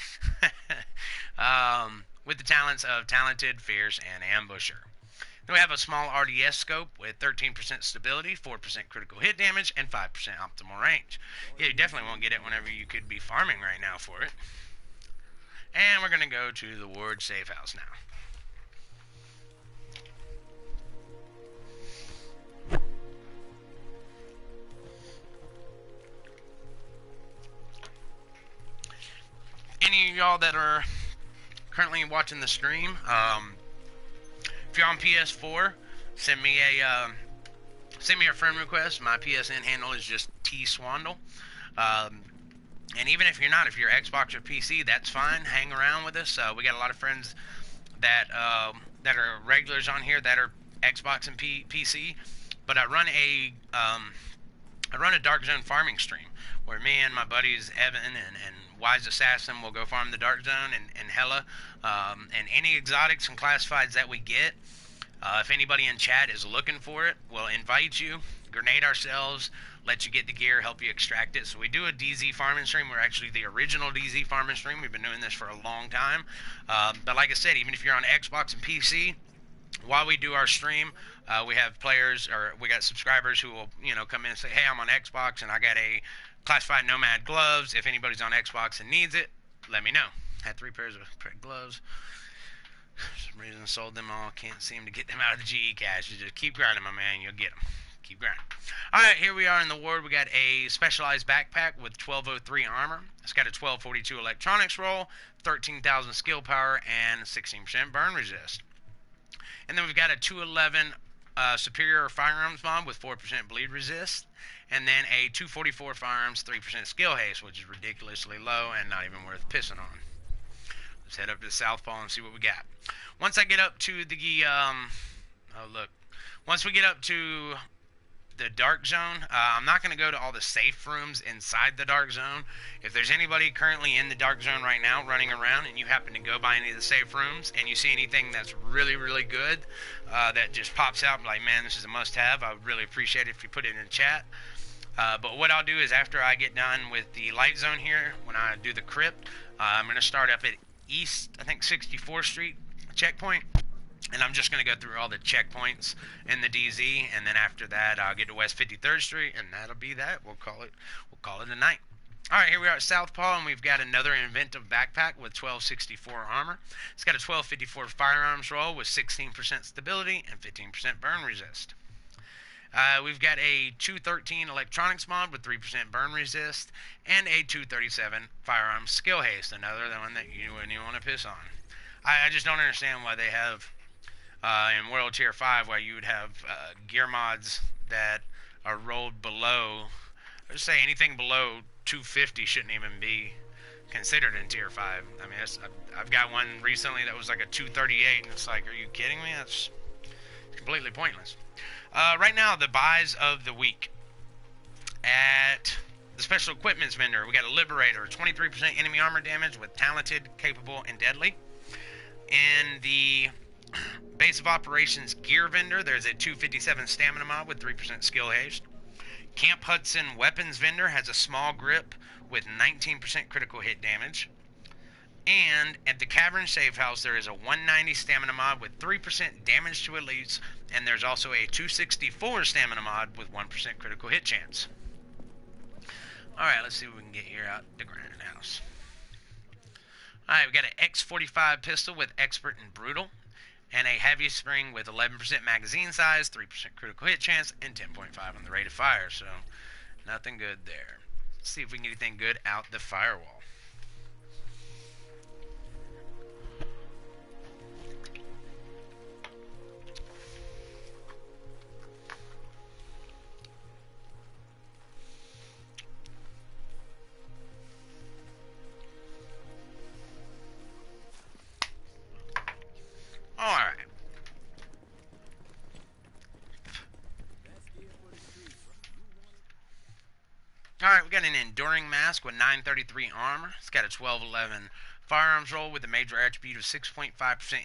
With the talents of Talented, Fierce, and Ambusher. Then we have a small RDS scope with 13% stability, 4% critical hit damage, and 5% optimal range. Yeah, you definitely won't get it whenever you could be farming right now for it. And we're going to go to the Ward Safe House now. Any of y'all that are currently watching the stream, if you're on PS4, send me a friend request. My PSN handle is just TSwandol. And even if you're not, if you're Xbox or PC, that's fine. Hang around with us. We got a lot of friends that are regulars on here that are Xbox and PC. but I run a dark zone farming stream where me and my buddies Evan and Wise Assassin will go farm the dark zone and Hella, and any exotics and classifieds that we get. If anybody in chat is looking for it, we'll invite you, grenade ourselves, let you get the gear, help you extract it. So we do a DZ farming stream. We're actually the original DZ farming stream. We've been doing this for a long time. But like I said, even if you're on Xbox and PC, while we do our stream, we have players, or we got subscribers who will, come in and say, hey, I'm on Xbox and I got a classified Nomad gloves. If anybody's on Xbox and needs it, let me know. Had 3 pairs of gloves. For some reason, sold them all. Can't seem to get them out of the GE cache. You just keep grinding, my man. You'll get them. Keep grinding. All right, here we are in the ward. We got a specialized backpack with 1203 armor. It's got a 1242 electronics roll, 13,000 skill power, and 16% burn resist. And then we've got a 211 superior firearms mod with 4% bleed resist. And then a 244 firearms, 3% skill haste, which is ridiculously low and not even worth pissing on. Let's head up to the Southpaw and see what we got. Once I get up to the, once we get up to the dark zone, I'm not going to go to all the safe rooms inside the dark zone. If there's anybody currently in the dark zone right now running around and you happen to go by any of the safe rooms and you see anything that's really, really good, that just pops out like, man, this is a must-have, I would really appreciate it if you put it in the chat. But what I'll do is after I get done with the light zone here, when I do the crypt, I'm going to start up at East, I think 64th Street checkpoint, and I'm just going to go through all the checkpoints in the DZ, and then after that I'll get to West 53rd Street, and that'll be that. We'll call it a night. All right, here we are at Southpaw, and we've got another inventive backpack with 1264 armor. It's got a 1254 firearms roll with 16% stability and 15% burn resist. We've got a 213 electronics mod with 3% burn resist and a 237 firearms skill haste, another one that you wouldn't even want to piss on. I just don't understand why they have in World Tier 5 why you would have gear mods that are rolled below. Let's say anything below 250 shouldn't even be considered in Tier 5. I mean, I've got one recently that was like a 238, and it's like, are you kidding me? That's completely pointless. Right now, the buys of the week at the special equipments vendor, we got a Liberator, 23% enemy armor damage with talented, capable, and deadly. In the base of operations gear vendor, there's a 257 stamina mod with 3% skill haste. Camp Hudson weapons vendor has a small grip with 19% critical hit damage. And at the Cavern Safe House, there is a 190 stamina mod with 3% damage to elites, and there's also a 264 stamina mod with 1% critical hit chance. Alright, let's see what we can get here out the Grinding House. Alright, we got an X45 pistol with Expert and Brutal, and a heavy spring with 11% magazine size, 3% critical hit chance, and 10.5 on the rate of fire, so nothing good there. Let's see if we can get anything good out the firewall. Alright. Alright, we got an Enduring Mask with 933 armor. It's got a 1211 firearms roll with a major attribute of 6.5%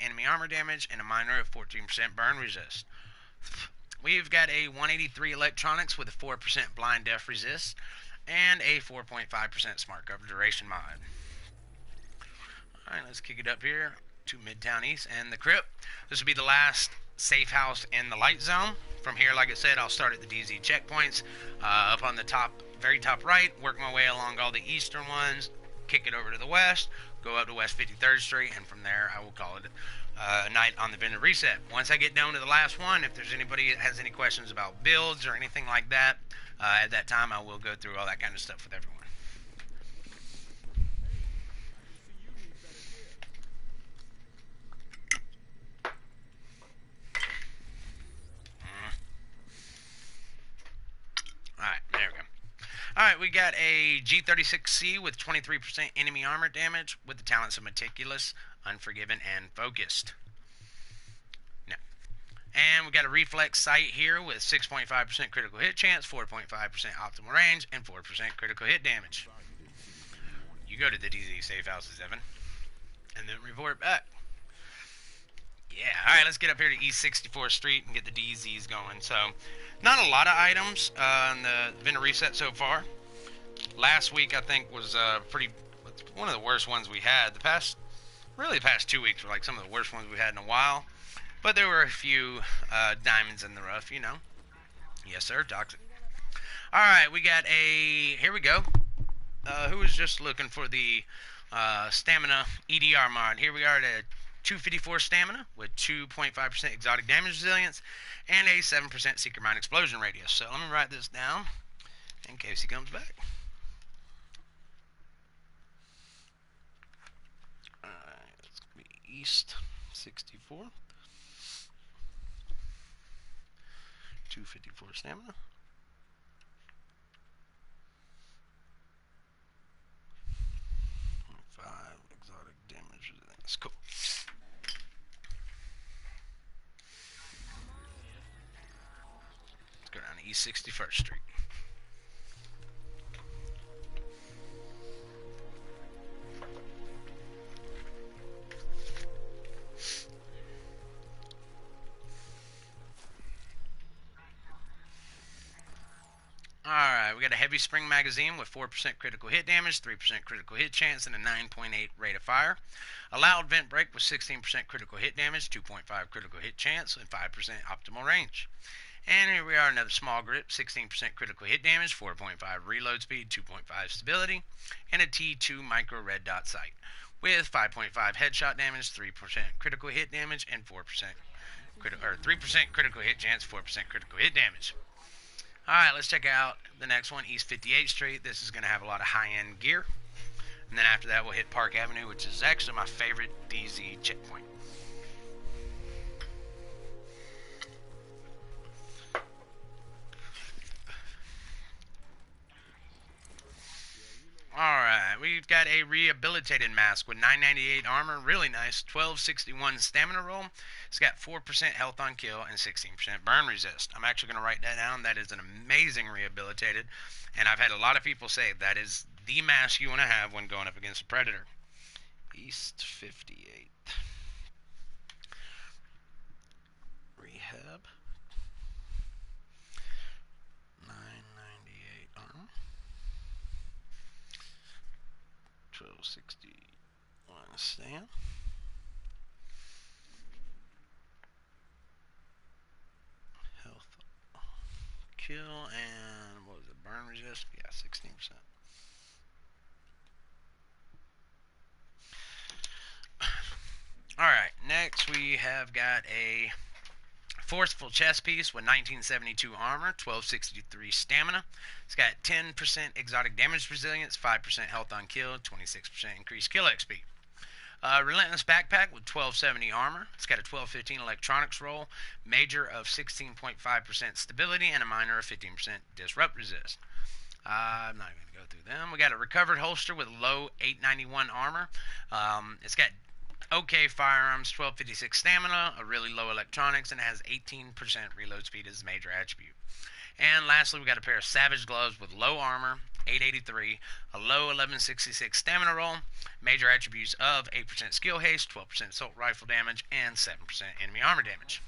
enemy armor damage and a minor of 14% burn resist. We've got a 183 electronics with a 4% blind def resist and a 4.5% smart cover duration mod. Alright, let's kick it up here to Midtown East and the crypt. This will be the last safe house in the light zone. From here, like I said, I'll start at the DZ checkpoints, up on the top, very top right, work my way along all the eastern ones, kick it over to the west, go up to West 53rd Street, and from there I will call it a night on the vendor reset. Once I get down to the last one, if there's anybody that has any questions about builds or anything like that, at that time I will go through all that kind of stuff with everyone. Alright, there we go. Alright, we got a G36C with 23% enemy armor damage with the talents of Meticulous, Unforgiven, and Focused. Now, And we got a reflex sight here with 6.5% critical hit chance, 4.5% optimal range, and 4% critical hit damage. You go to the DZ safe houses, Evan, and then report back. Yeah, alright, let's get up here to East 64th Street and get the DZs going. So, not a lot of items in the vendor reset so far. Last week, I think, was one of the worst ones we had. The past 2 weeks were like some of the worst ones we had in a while. But there were a few diamonds in the rough, you know. Yes, sir, toxic. Alright, we got here we go. Who was just looking for the stamina EDR mod? Here we are at 254 stamina with 2.5% exotic damage resilience and a 7% Seeker Mine explosion radius. So let me write this down in case he comes back. Alright, it's going to be East 64. 254 stamina. 5 exotic damage resilience. Cool. Let's go down to East 61st Street. Alright, we got a heavy spring magazine with 4% critical hit damage, 3% critical hit chance, and a 9.8 rate of fire. A loud vent break with 16% critical hit damage, 2.5 critical hit chance, and 5% optimal range. And here we are, another small grip, 16% critical hit damage, 4.5 reload speed, 2.5 stability, and a T2 micro red dot sight with 5.5 headshot damage, 3% critical hit damage, and 3% critical hit chance, 4% critical hit damage. Alright, let's check out the next one, East 58th Street. This is going to have a lot of high-end gear. And then after that, we'll hit Park Avenue, which is actually my favorite DZ checkpoint. Alright, we've got a rehabilitated mask with 998 armor, really nice, 1261 stamina roll. It's got 4% health on kill and 16% burn resist. I'm actually going to write that down. That is an amazing rehabilitated, and I've had a lot of people say that is the mask you want to have when going up against a predator. East 58. Rehab. 998 armor. 1261 stand. Health kill and what was it? Burn resist? Yeah, 16%. Alright, next we have got a forceful chest piece with 1972 armor, 1263 stamina. It's got 10% exotic damage resilience, 5% health on kill, 26% increased kill XP. Relentless backpack with 1270 armor. It's got a 1215 electronics roll, major of 16.5% stability, and a minor of 15% disrupt resist. I'm not even going to go through them. We got a recovered holster with low 891 armor. It's got okay firearms, 1256 stamina, a really low electronics, and it has 18% reload speed as a major attribute. And lastly, we got a pair of Savage gloves with low armor, 883, a low 1166 stamina roll, major attributes of 8% skill haste, 12% assault rifle damage, and 7% enemy armor damage.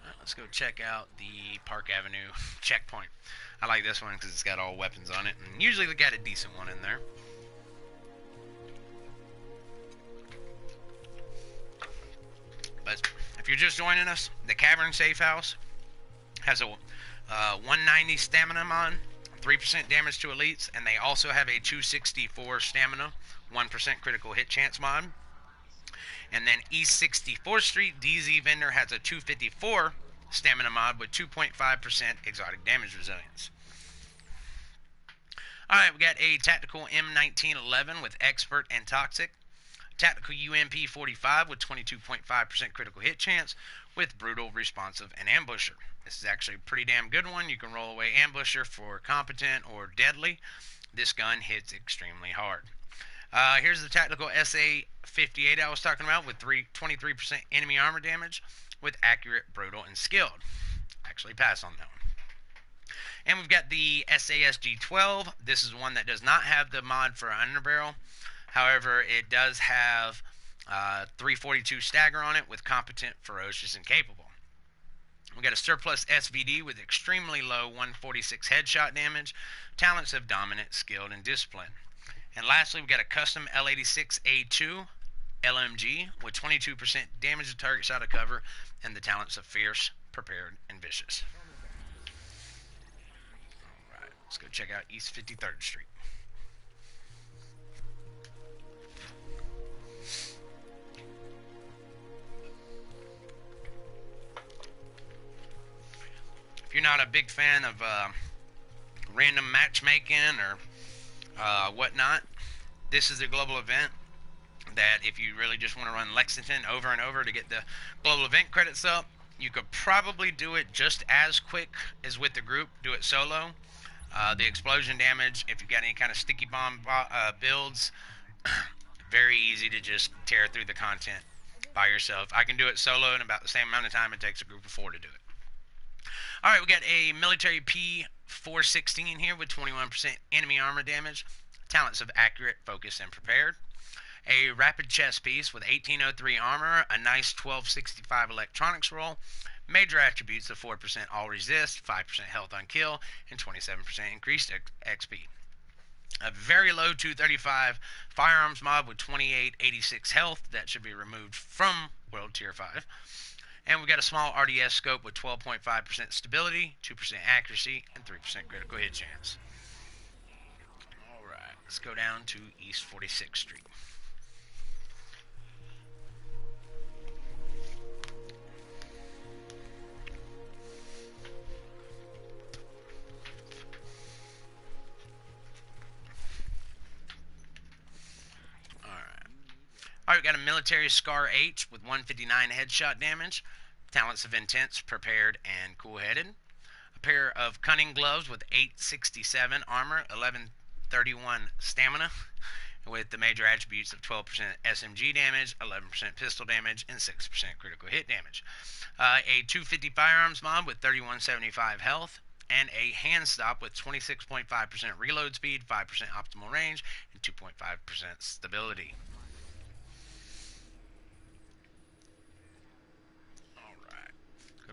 Right, let's go check out the Park Avenue checkpoint. I like this one because it's got all weapons on it, and usually they got a decent one in there. But if you're just joining us, the Cavern Safe House has a 190 stamina mod, 3% damage to elites, and they also have a 264 stamina, 1% critical hit chance mod. And then East 64th Street DZ vendor has a 254 stamina mod with 2.5% exotic damage resilience. Alright, we got a tactical M1911 with expert and toxic. Tactical UMP 45 with 22.5% critical hit chance with brutal, responsive, and ambusher. This is actually a pretty damn good one. You can roll away ambusher for competent or deadly. This gun hits extremely hard. Here's the tactical SA 58 I was talking about with 23% enemy armor damage with accurate, brutal, and skilled. Actually pass on that one. And we've got the SASG-12. This is one that does not have the mod for underbarrel. However, it does have 342 stagger on it with competent, ferocious, and capable. We got a surplus SVD with extremely low 146 headshot damage, talents of dominant, skilled, and discipline. And lastly, we got a custom L86A2 LMG with 22% damage to targets out of cover and the talents of fierce, prepared, and vicious. Alright, let's go check out East 53rd Street. If you're not a big fan of random matchmaking or whatnot, this is a global event that if you really just want to run Lexington over and over to get the global event credits up, you could probably do it just as quick as with the group. Do it solo. The explosion damage, if you've got any kind of sticky bomb builds, very easy to just tear through the content by yourself. I can do it solo in about the same amount of time it takes a group of 4 to do it. Alright, we got a military P416 here with 21% enemy armor damage, talents of accurate, focused, and prepared. A rapid chest piece with 1803 armor, a nice 1265 electronics roll, major attributes of 4% all resist, 5% health on kill, and 27% increased XP. A very low 235 firearms mod with 2886 health, that should be removed from World Tier 5. And we got a small RDS scope with 12.5% stability, 2% accuracy, and 3% critical hit chance. Alright, let's go down to East 46th Street. Alright, we got a military Scar H with 159 headshot damage, talents of intense, prepared, and cool-headed. A pair of cunning gloves with 867 armor, 1131 stamina, with the major attributes of 12% SMG damage, 11% pistol damage, and 6% critical hit damage. A 250 firearms mod with 3175 health, and a hand stop with 26.5% reload speed, 5% optimal range, and 2.5% stability.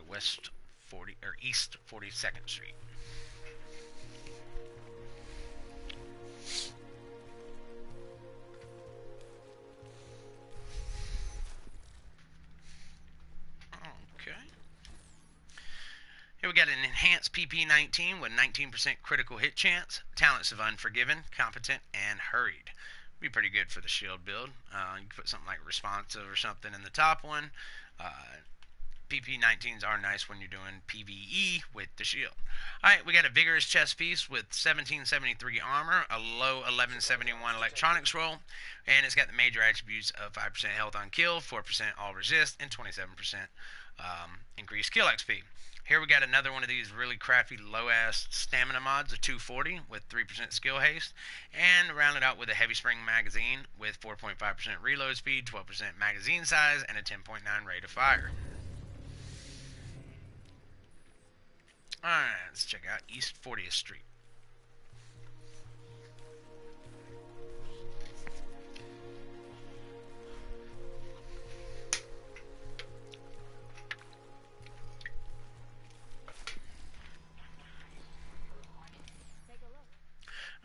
West 40 or East 42nd Street. Okay. Here we got an enhanced PP19 with 19% critical hit chance, talents of unforgiven, competent, and hurried. Be pretty good for the shield build. You can put something like responsive or something in the top one. PP19s are nice when you're doing PvE with the shield. Alright, we got a vigorous chest piece with 1773 armor, a low 1171 electronics roll, and it's got the major attributes of 5% health on kill, 4% all resist, and 27% increased kill XP. Here we got another one of these really crappy low-ass stamina mods, a 240 with 3% skill haste, and rounded out with a heavy spring magazine with 4.5% reload speed, 12% magazine size, and a 10.9 rate of fire. Alright, let's check out East 40th Street.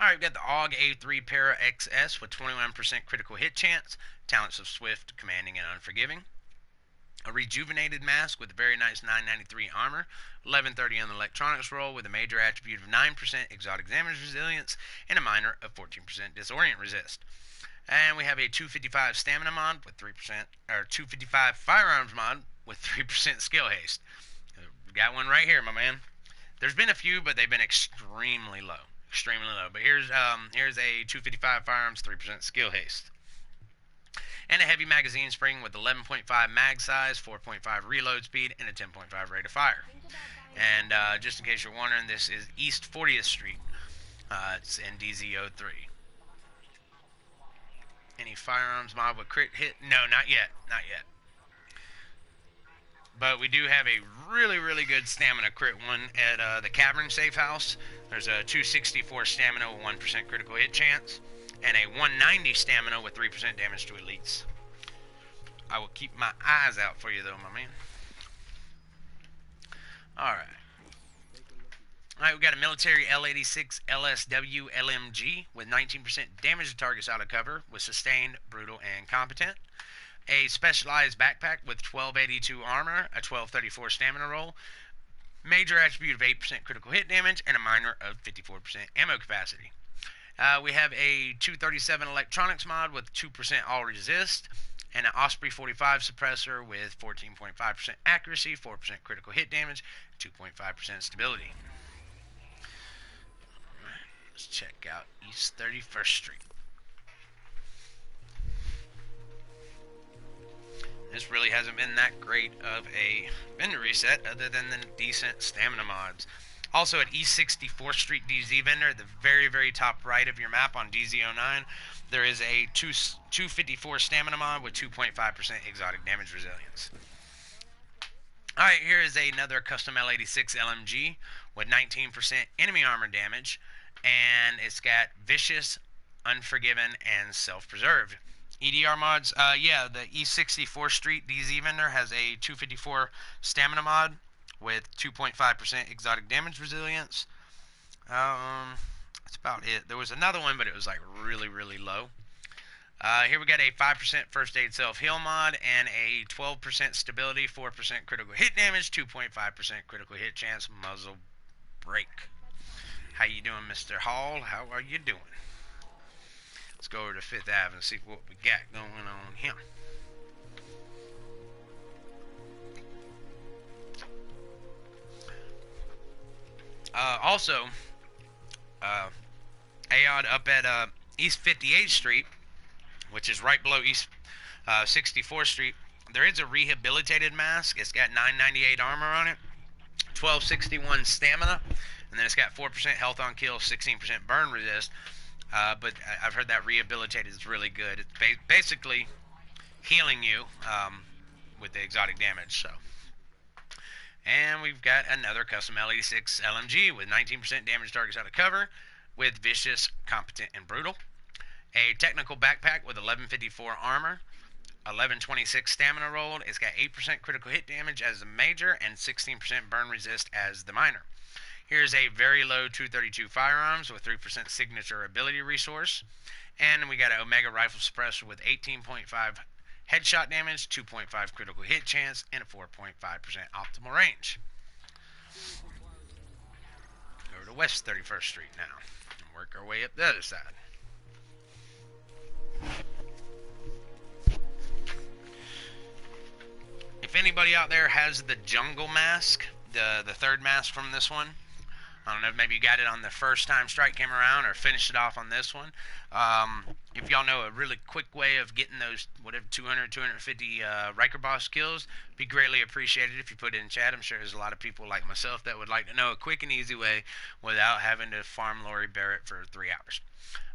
Alright, we've got the AUG A3 Para XS with 21% critical hit chance, talents of swift, commanding, and unforgiving. A rejuvenated mask with a very nice 993 armor, 1130 on the electronics roll with a major attribute of 9% exotic damage resilience, and a minor of 14% disorient resist. And we have a 255 stamina mod with 3%, or 255 firearms mod with 3% skill haste. We got one right here, my man. There's been a few, but they've been extremely low. Extremely low. But here's a 255 firearms, 3% skill haste. And a heavy magazine spring with 11.5 mag size, 4.5 reload speed, and a 10.5 rate of fire. And just in case you're wondering, this is East 40th Street. It's in DZ03. Any firearms mod with crit hit? No, not yet. Not yet. But we do have a really, really good stamina crit one at the Cavern Safe House. There's a 264 stamina with 1% critical hit chance, and a 190 stamina with 3% damage to elites. I will keep my eyes out for you, though, my man. Alright. Alright, we got a military L86 LSW LMG with 19% damage to targets out of cover with sustained, brutal, and competent. A specialized backpack with 1282 armor, a 1234 stamina roll, major attribute of 8% critical hit damage, and a minor of 54% ammo capacity. We have a 237 electronics mod with 2% all resist, and an Osprey 45 suppressor with 14.5% accuracy, 4% critical hit damage, 2.5% stability. Let's check out East 31st Street. This really hasn't been that great of a vendor reset other than the decent stamina mods. Also at East 64th Street DZ vendor, at the very, very top right of your map on DZ09, there is a 254 stamina mod with 2.5% exotic damage resilience. Alright, here is another custom L86 LMG with 19% enemy armor damage, and it's got Vicious, Unforgiven, and Self-Preserved. EDR mods, yeah, the E64 Street DZ vendor has a 254 stamina mod with 2.5% exotic damage resilience. That's about it. There was another one, but it was like really, really low. Here we got a 5% first aid self-heal mod and a 12% stability, 4% critical hit damage, 2.5% critical hit chance, muzzle break. How you doing, Mr. Hall? How are you doing? Let's go over to 5th Ave and see what we got going on here. Also, AOD up at East 58th Street, which is right below East 64th Street, there is a rehabilitated mask. It's got 998 armor on it, 1261 stamina, and then it's got 4% health on kill, 16% burn resist. But I've heard that rehabilitated is really good. It's basically healing you with the exotic damage. So, and we've got another custom L86 LMG with 19% damage targets out of cover with Vicious, Competent, and Brutal. A technical backpack with 1154 armor, 1126 stamina rolled. It's got 8% critical hit damage as the major and 16% burn resist as the minor. Here's a very low 232 firearms with 3% signature ability resource. And we got an Omega rifle suppressor with 18.5 headshot damage, 2.5 critical hit chance, and a 4.5% optimal range. Over to West 31st Street now and work our way up the other side. If anybody out there has the jungle mask, the third mask from this one, I don't know if maybe you got it on the first time Strike came around or finished it off on this one. If y'all know a really quick way of getting those, whatever, 200, 250 Riker Boss kills, be greatly appreciated if you put it in chat. I'm sure there's a lot of people like myself that would like to know a quick and easy way without having to farm Lori Barrett for 3 hours.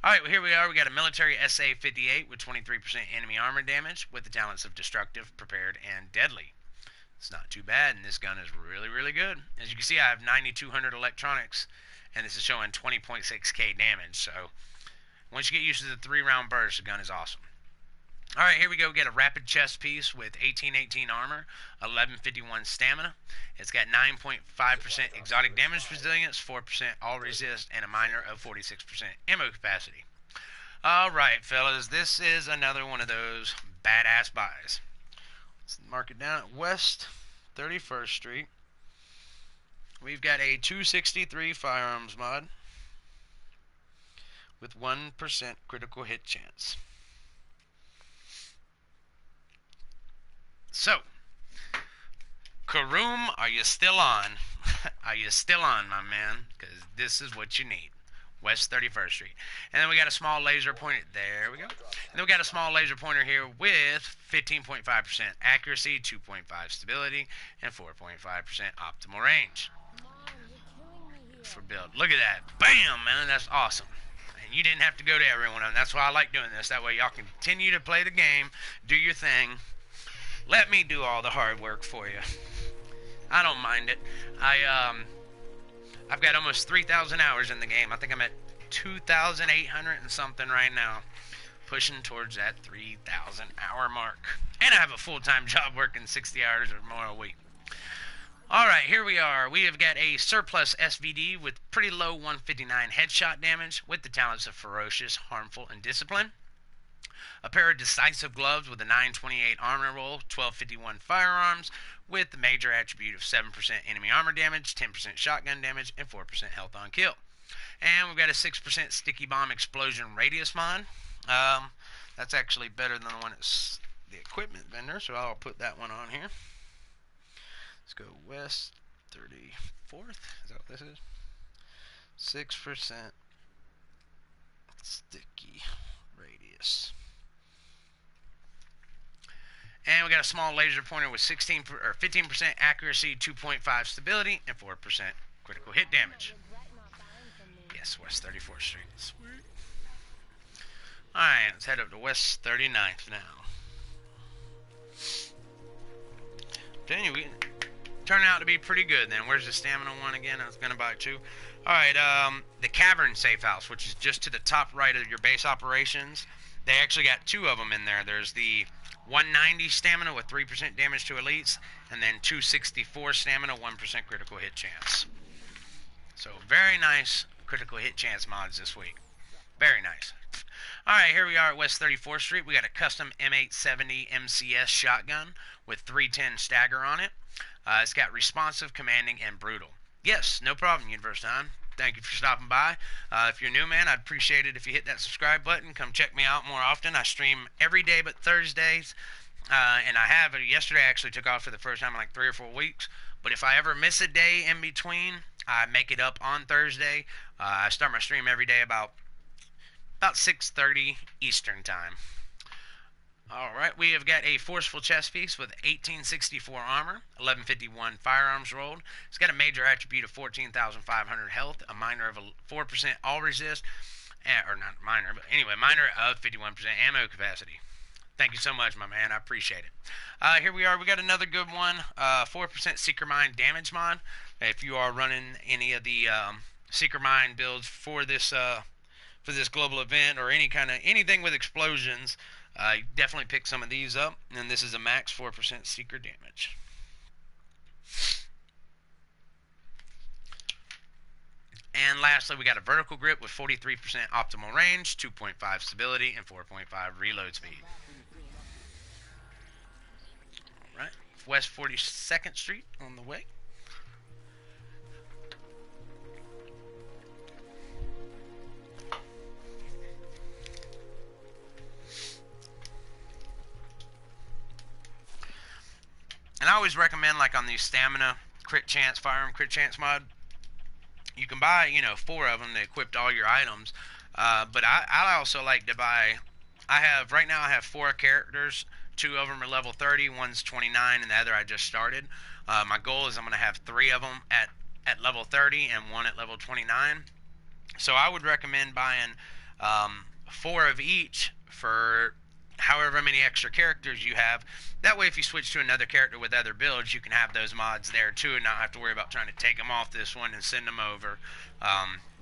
Alright, well, here we are. We got a military SA-58 with 23% enemy armor damage with the talents of Destructive, Prepared, and Deadly. It's not too bad, and this gun is really, really good. As you can see, I have 9200 electronics, and this is showing 20.6k damage, so once you get used to the 3-round burst, the gun is awesome. Alright, here we go. We get a rapid chest piece with 1818 armor, 1151 stamina. It's got 9.5% exotic damage resilience, 4% all resist, and a minor of 46% ammo capacity. Alright, fellas, this is another one of those badass buys. Let's mark it down at West 31st Street. We've got a 263 firearms mod with 1% critical hit chance. So, Karoom, are you still on? Are you still on, my man? Because this is what you need. West 31st Street. And then we got a small laser pointer. There we go. And then we got a small laser pointer here with 15.5% accuracy, 2.5 stability, and 4.5% optimal range. For build. Look at that. Bam, man. That's awesome. And you didn't have to go to every one of them. That's why I like doing this. That way y'all can continue to play the game, do your thing. Let me do all the hard work for you. I don't mind it. I've got almost 3,000 hours in the game. I think I'm at 2,800 and something right now, pushing towards that 3,000 hour mark. And I have a full-time job working 60 hours or more a week. Alright, here we are. We have got a surplus SVD with pretty low 159 headshot damage with the talents of Ferocious, Harmful, and Discipline. A pair of decisive gloves with a 928 armor roll, 1251 firearms, with the major attribute of 7% enemy armor damage, 10% shotgun damage, and 4% health on kill. And we've got a 6% sticky bomb explosion radius mod. That's actually better than the one that's the equipment vendor, so I'll put that one on here. Let's go west 34th. Is that what this is? 6% sticky radius. And we got a small laser pointer with 15% accuracy, 2.5 stability, and 4% critical hit damage. Yes, West 34th Street. Sweet. Alright, let's head up to West 39th now. Then we turned out to be pretty good then. Where's the stamina one again? I was going to buy two. Alright, the Cavern Safe House, which is just to the top right of your base operations. They actually got two of them in there. There's the 190 stamina with 3% damage to elites, and then 264 stamina, 1% critical hit chance. So very nice critical hit chance mods this week. Very nice. Alright, here we are at West 34th Street. We got a custom M870 MCS shotgun with 310 stagger on it. It's got responsive, commanding, and brutal. Yes, no problem, Universe Time. Thank you for stopping by. If you're new, man, I'd appreciate it if you hit that subscribe button. Come check me out more often. I stream every day but Thursdays. And I have. Yesterday I actually took off for the first time in like 3 or 4 weeks. But if I ever miss a day in between, I make it up on Thursday. I start my stream every day about 6:30 Eastern Time. Alright, we have got a forceful chest piece with 1864 armor, 1151 firearms rolled. It's got a major attribute of 14,500 health, a minor of 4% all resist, or not minor, but anyway, minor of 51% ammo capacity. Thank you so much, my man. I appreciate it. Here we are. We got another good one, 4% Seeker Mine damage mod. If you are running any of the Seeker Mine builds for this global event or anything with explosions, definitely pick some of these up, and this is a max 4% seeker damage. And lastly, we got a vertical grip with 43% optimal range, 2.5 stability, and 4.5 reload speed. Alright, West 42nd Street on the way. And I always recommend, like on these stamina crit chance, firearm crit chance mod, you can buy, 4 of them that equip all your items. But I also like to buy, right now I have 4 characters. 2 of them are level 30, one's 29, and the other I just started. My goal is I'm going to have 3 of them at level 30 and 1 at level 29. So I would recommend buying 4 of each for however many extra characters you have. That way if you switch to another character with other builds, you can have those mods there too and not have to worry about trying to take them off this one and send them over.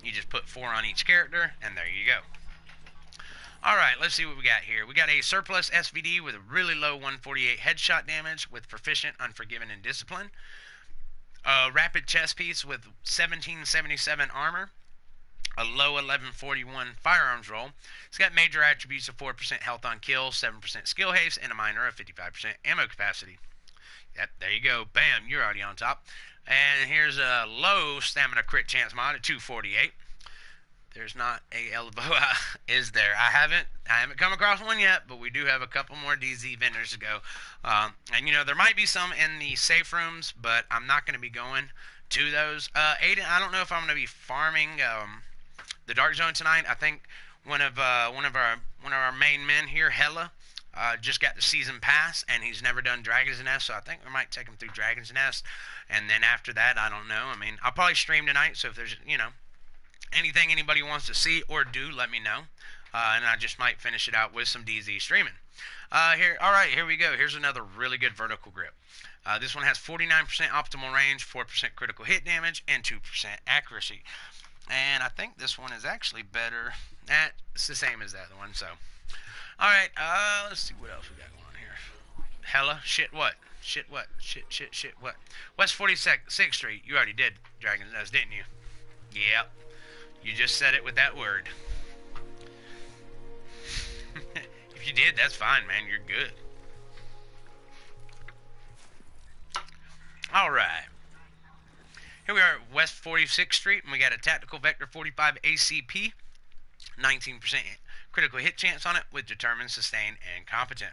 You just put 4 on each character, and there you go. Alright, let's see what we got here. We got a surplus SVD with a really low 148 headshot damage with proficient, unforgiven, and discipline. A rapid chest piece with 1777 armor. A low 1141 firearms roll. It's got major attributes of 4% health on kill, 7% skill haste, and a minor of 55% ammo capacity. Yep, there you go. Bam, you're already on top. And here's a low stamina crit chance mod at 248. There's not AL Boa, is there? I haven't come across one yet, but we do have a couple more DZ vendors to go. And there might be some in the safe rooms, but I'm not going to be going to those. Aiden, I don't know if I'm going to be farming the Dark Zone tonight. I think one of our main men here, Hella, just got the season pass, and he's never done Dragon's Nest, so I think we might take him through Dragon's Nest, and then after that, I don't know. I mean, I'll probably stream tonight, so if there's anything anybody wants to see or do, let me know, and I just might finish it out with some DZ streaming. All right, here we go. Here's another really good vertical grip. This one has 49% optimal range, 4% critical hit damage, and 2% accuracy. And I think this one is actually better. It's the same as that one. So, all right. Let's see what else we got going on here. Hella shit. What? Shit. What? Shit. What? West 46th Street. You already did Dragon's Nest, didn't you? Yep. You just said it with that word. If you did, that's fine, man. You're good. All right. Here we are at West 46th Street, and we got a Tactical Vector 45 ACP, 19% critical hit chance on it with Determined, Sustained, and Competent.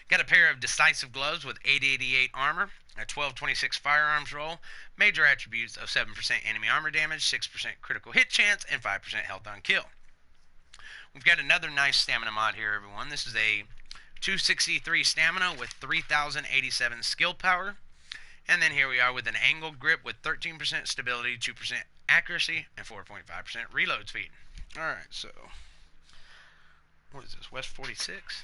Got a pair of Decisive Gloves with 888 armor, a 1226 firearms roll, major attributes of 7% enemy armor damage, 6% critical hit chance, and 5% health on kill. We've got another nice stamina mod here, everyone. This is a 263 stamina with 3087 skill power. And then here we are with an angled grip with 13% stability, 2% accuracy, and 4.5% reload speed. Alright, so what is this, West 46?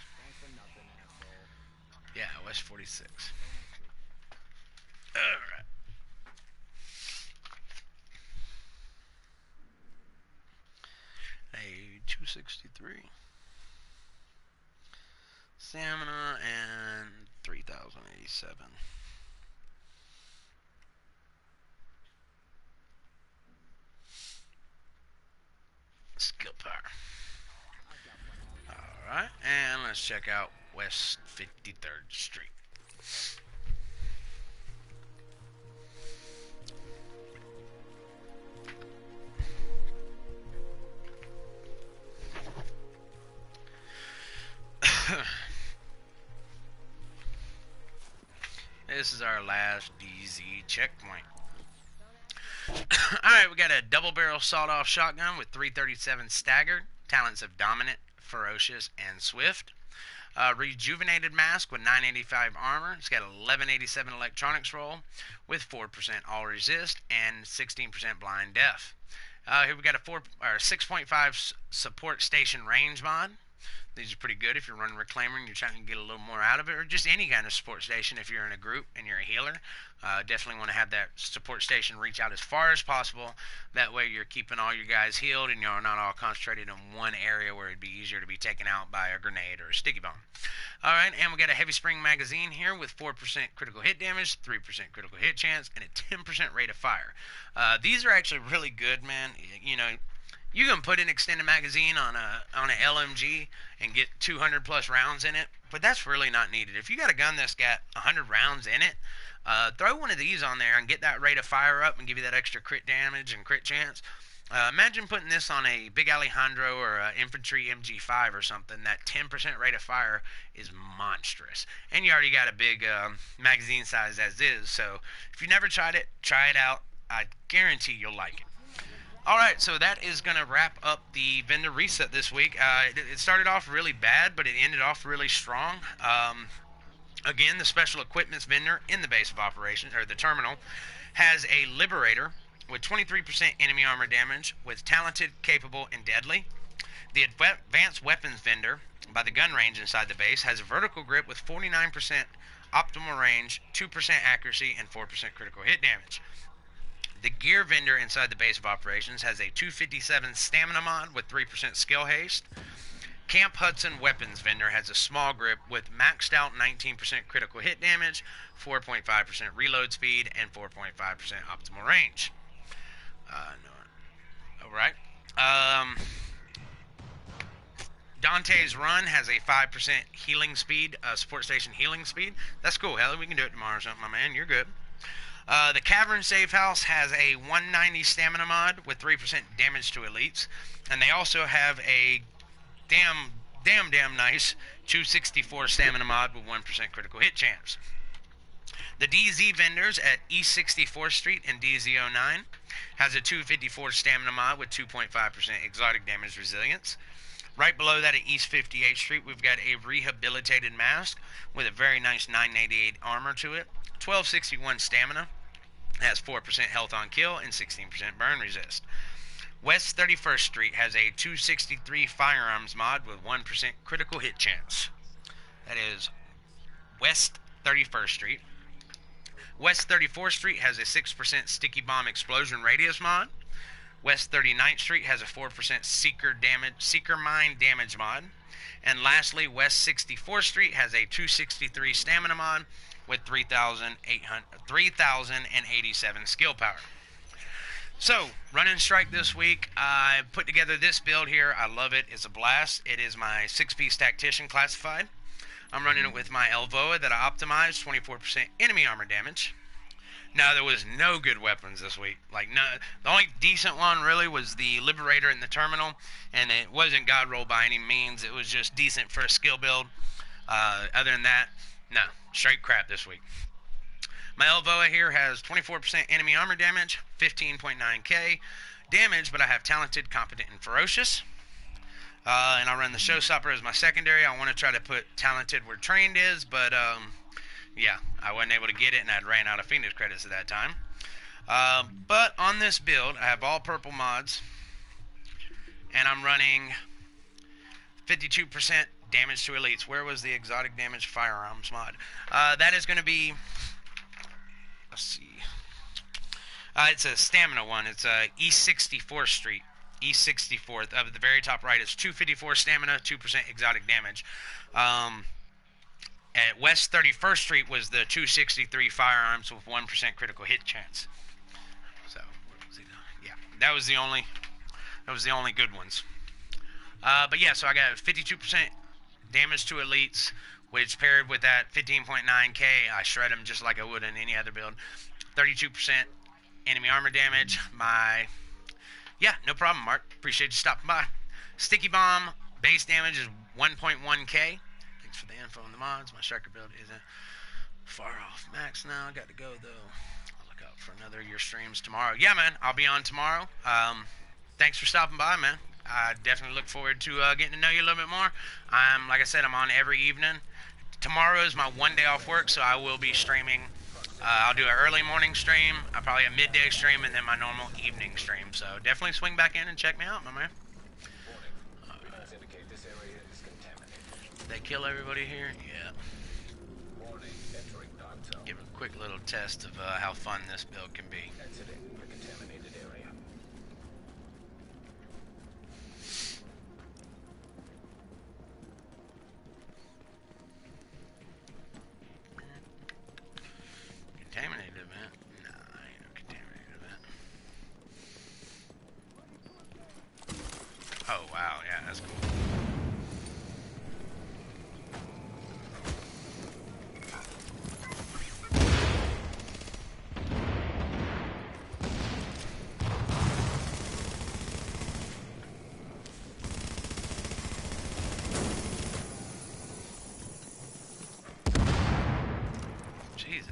Yeah, West 46. Alright. A 263 stamina and 3087. Skill power. Alright, and let's check out West 53rd Street. This is our last DZ checkpoint. Alright, we got a double barrel sawed-off shotgun with 337 staggered, talents of Dominant, Ferocious, and Swift. Rejuvenated mask with 985 armor. It's got 1187 electronics roll with 4% all resist and 16% blind deaf. Here we got a 6.5 support station range mod. These are pretty good if you're running Reclaimer and you're trying to get a little more out of it, or just any kind of support station if you're in a group and you're a healer. Definitely want to have that support station reach out as far as possible. That way you're keeping all your guys healed and you're not all concentrated in one area where it'd be easier to be taken out by a grenade or a sticky bomb. Alright, and we got a heavy spring magazine here with 4% critical hit damage, 3% critical hit chance, and a 10% rate of fire. These are actually really good, man. You know, you can put an extended magazine on an LMG and get 200 plus rounds in it, but that's really not needed. If you got a gun that's got 100 rounds in it, throw one of these on there and get that rate of fire up and give you that extra crit damage and crit chance. Imagine putting this on a Big Alejandro or an Infantry MG5 or something. That 10% rate of fire is monstrous. And you already got a big magazine size as is, so if you've never tried it, try it out. I guarantee you'll like it. Alright, so that is going to wrap up the vendor reset this week. It started off really bad, but it ended off really strong. Again, the special equipments vendor in the base of operations, or the terminal, has a Liberator with 23% enemy armor damage with talented, capable, and deadly. The advanced weapons vendor, by the gun range inside the base, has a vertical grip with 49% optimal range, 2% accuracy, and 4% critical hit damage. The gear vendor inside the base of operations has a 257 stamina mod with 3% skill haste. Camp Hudson weapons vendor has a small grip with maxed out 19% critical hit damage, 4.5% reload speed, and 4.5% optimal range. Alright. Dante's Run has a 5% healing speed, support station healing speed. That's cool, hell, we can do it tomorrow or something, my man, you're good. The Cavern Safe House has a 190 stamina mod with 3% damage to elites. And they also have a damn nice 264 stamina mod with 1% critical hit chance. The DZ vendors at East 64th Street and DZ09 has a 254 stamina mod with 2.5% exotic damage resilience. Right below that at East 58th Street, we've got a rehabilitated mask with a very nice 988 armor to it. 1261 stamina. Has 4% health on kill and 16% burn resist. West 31st Street has a 263 firearms mod with 1% critical hit chance. That is West 31st Street West 34th Street has a 6% sticky bomb explosion radius mod. West 39th Street has a 4% seeker mine damage mod. And lastly, West 64th Street has a 263 stamina mod with 3,087 skill power. So, run and strike this week. I put together this build here. I love it. It's a blast. It is my 6-piece tactician classified. I'm running it with my Elvoa that I optimized, 24% enemy armor damage. Now, there was no good weapons this week. The only decent one really was the Liberator in the Terminal, and it wasn't God roll by any means. It was just decent for a skill build. Other than that, no, straight crap this week. My Elvoa here has 24% enemy armor damage, 15.9k damage, but I have Talented, Competent, and Ferocious. And I'll run the Showstopper as my secondary. I want to try to put Talented where Trained is, but yeah, I wasn't able to get it, and I'd ran out of Phoenix credits at that time. But on this build, I have all purple mods, and I'm running 52% damage to elites. Where was the exotic damage firearms mod? That is going to be... Let's see. It's a stamina one. It's East 64th Street. East 64th. Up at the very top right, it's 254 stamina, 2% exotic damage. At West 31st Street was the 263 firearms with 1% critical hit chance. So, yeah, that was the only good ones. But yeah, so I got 52% damage to elites, which paired with that 15.9k, I shred them just like I would in any other build. 32% enemy armor damage. Yeah, no problem, Mark. Appreciate you stopping by. Sticky bomb base damage is 1.1k. Thanks for the info on the mods. My striker build isn't far off max now. I got to go though. I'll look out for another of your streams tomorrow. Yeah, man, I'll be on tomorrow. Thanks for stopping by, man. I definitely look forward to getting to know you a little bit more. Like I said, I'm on every evening. Tomorrow is my one day off work, so I will be streaming. I'll do an early morning stream, probably a midday stream, and then my normal evening stream. So definitely swing back in and check me out, my man. They kill everybody here? Yeah. Give a quick little test of how fun this build can be. Contaminated event? Nah, ain't no contaminated event. Oh, wow, yeah, that's cool. Jesus.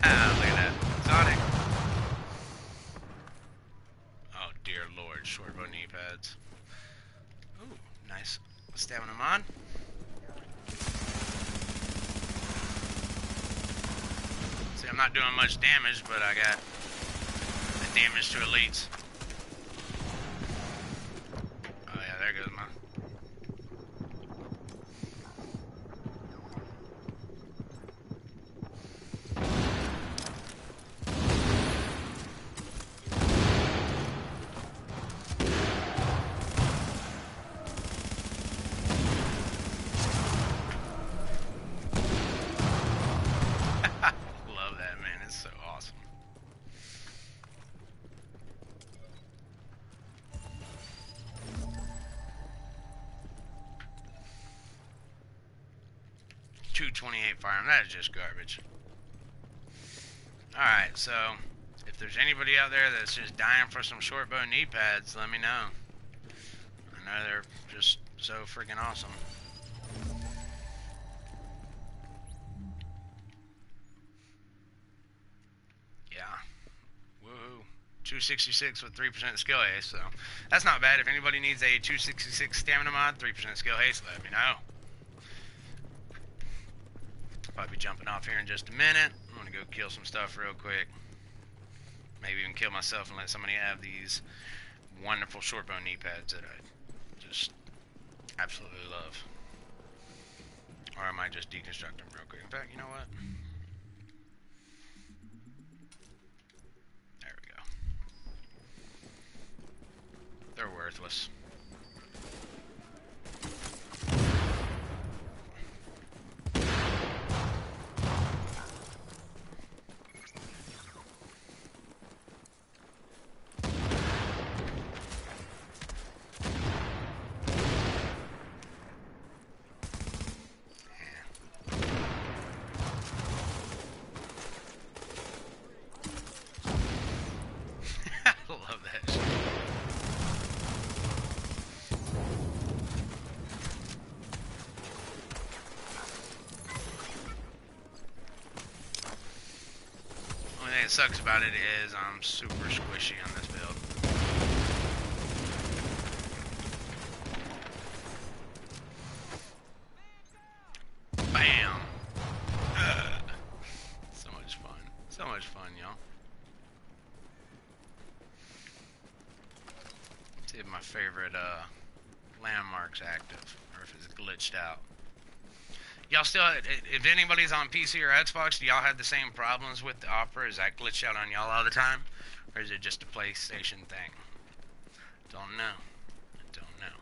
Look at that. Sonic. Oh, dear Lord. Short bow knee pads. Ooh, nice. Stamina mod. See, I'm not doing much damage, but I got the damage to elites. Oh, yeah, there goes my... Love that, man. It's so awesome. .228 firearm. That is just garbage. Alright, so if there's anybody out there that's just dying for some short bow knee pads, let me know. I know they're just so freaking awesome. Yeah. Woohoo. 266 with 3% skill haste, so that's not bad. If anybody needs a 266 stamina mod, 3% skill haste, let me know. I'll be jumping off here in just a minute. I'm gonna go kill some stuff real quick. Maybe even kill myself and let somebody have these wonderful short bow knee pads that I just absolutely love. Or I might just deconstruct them real quick. In fact, you know what? There we go. They're worthless. Love that shit. Only thing that sucks about it is I'm super squishy on this build. Bam! So much fun. So much fun, y'all. See if my favorite landmark's active, or if it's glitched out. Y'all still, if anybody's on PC or Xbox, do y'all have the same problems with the Opera? Is that glitched out on y'all all the time? Or is it just a PlayStation thing? Don't know. Don't know.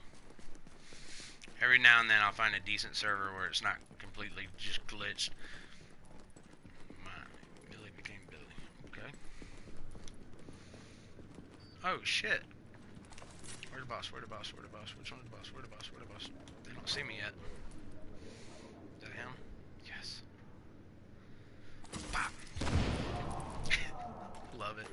Every now and then I'll find a decent server where it's not completely just glitched. Billy became Billy. Okay. Oh shit. Where's the boss? Where's the boss? Where's the boss? Which one's the boss? Where's the boss? Where's the boss? They don't see me yet. Is that him? Yes. Pop. Love it.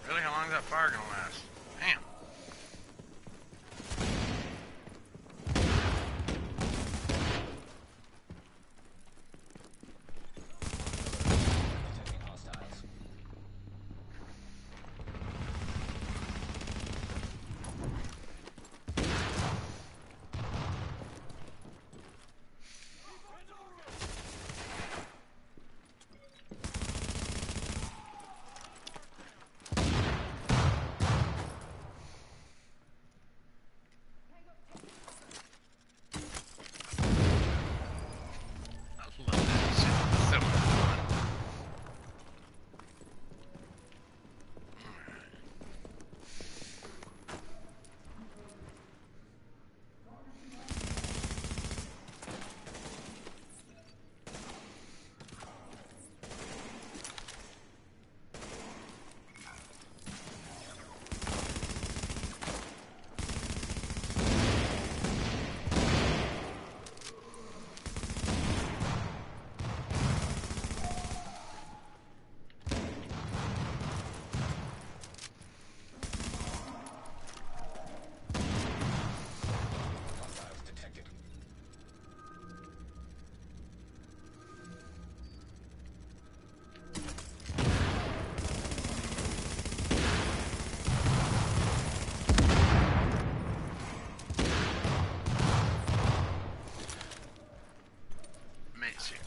Really? How long is that fire gonna last? Damn.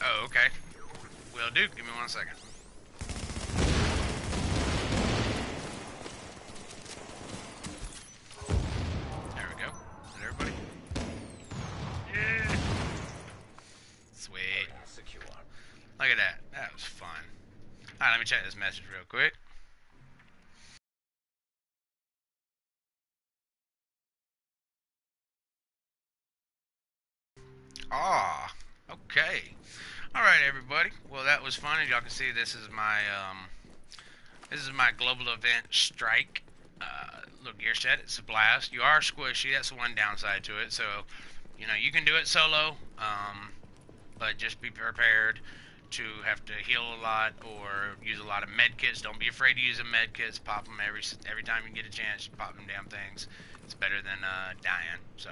Oh, okay. Will do. Give me 1 second. There we go. Is that everybody? Yeah. Sweet. Look at that. That was fun. Alright, let me check this message real quick. Ah, okay. Alright, everybody. Well, that was fun. As y'all can see, this is my global event strike. Little gear set. It's a blast. You are squishy. That's the one downside to it. So, you know, you can do it solo, but just be prepared to have to heal a lot or use a lot of med kits. Don't be afraid to use the med kits. Pop them every time you get a chance. Pop them damn things. It's better than dying. So,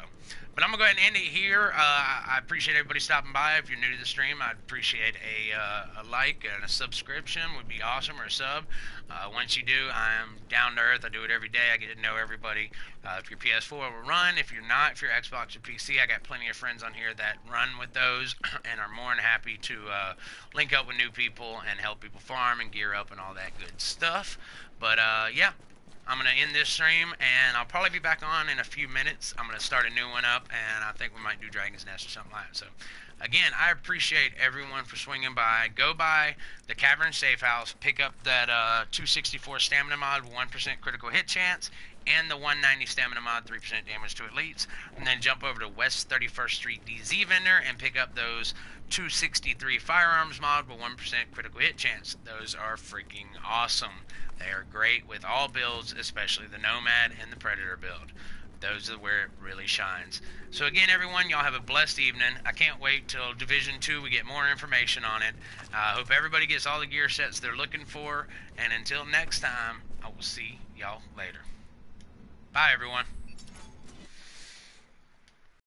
but I'm gonna go ahead and end it here. I appreciate everybody stopping by. If you're new to the stream, I'd appreciate a like and a subscription. Would be awesome, or a sub. Once you do, I'm down to earth. I do it every day. I get to know everybody. If your PS4 will run, if you're not, if you're Xbox or PC, I got plenty of friends on here that run with those and are more than happy to link up with new people and help people farm and gear up and all that good stuff. But yeah. I'm going to end this stream, and I'll probably be back on in a few minutes. I'm going to start a new one up, and I think we might do Dragon's Nest or something like that. So, again, I appreciate everyone for swinging by. Go by the Cavern Safe House, pick up that 264 stamina mod with 1% critical hit chance, and the 190 stamina mod, 3% damage to elites, and then jump over to West 31st Street DZ vendor and pick up those 263 firearms mod with 1% critical hit chance. Those are freaking awesome. They are great with all builds, especially the Nomad and the Predator build. Those are where it really shines. So again, everyone, y'all have a blessed evening. I can't wait till Division 2 we get more information on it. I hope everybody gets all the gear sets they're looking for. And until next time, I will see y'all later. Bye, everyone.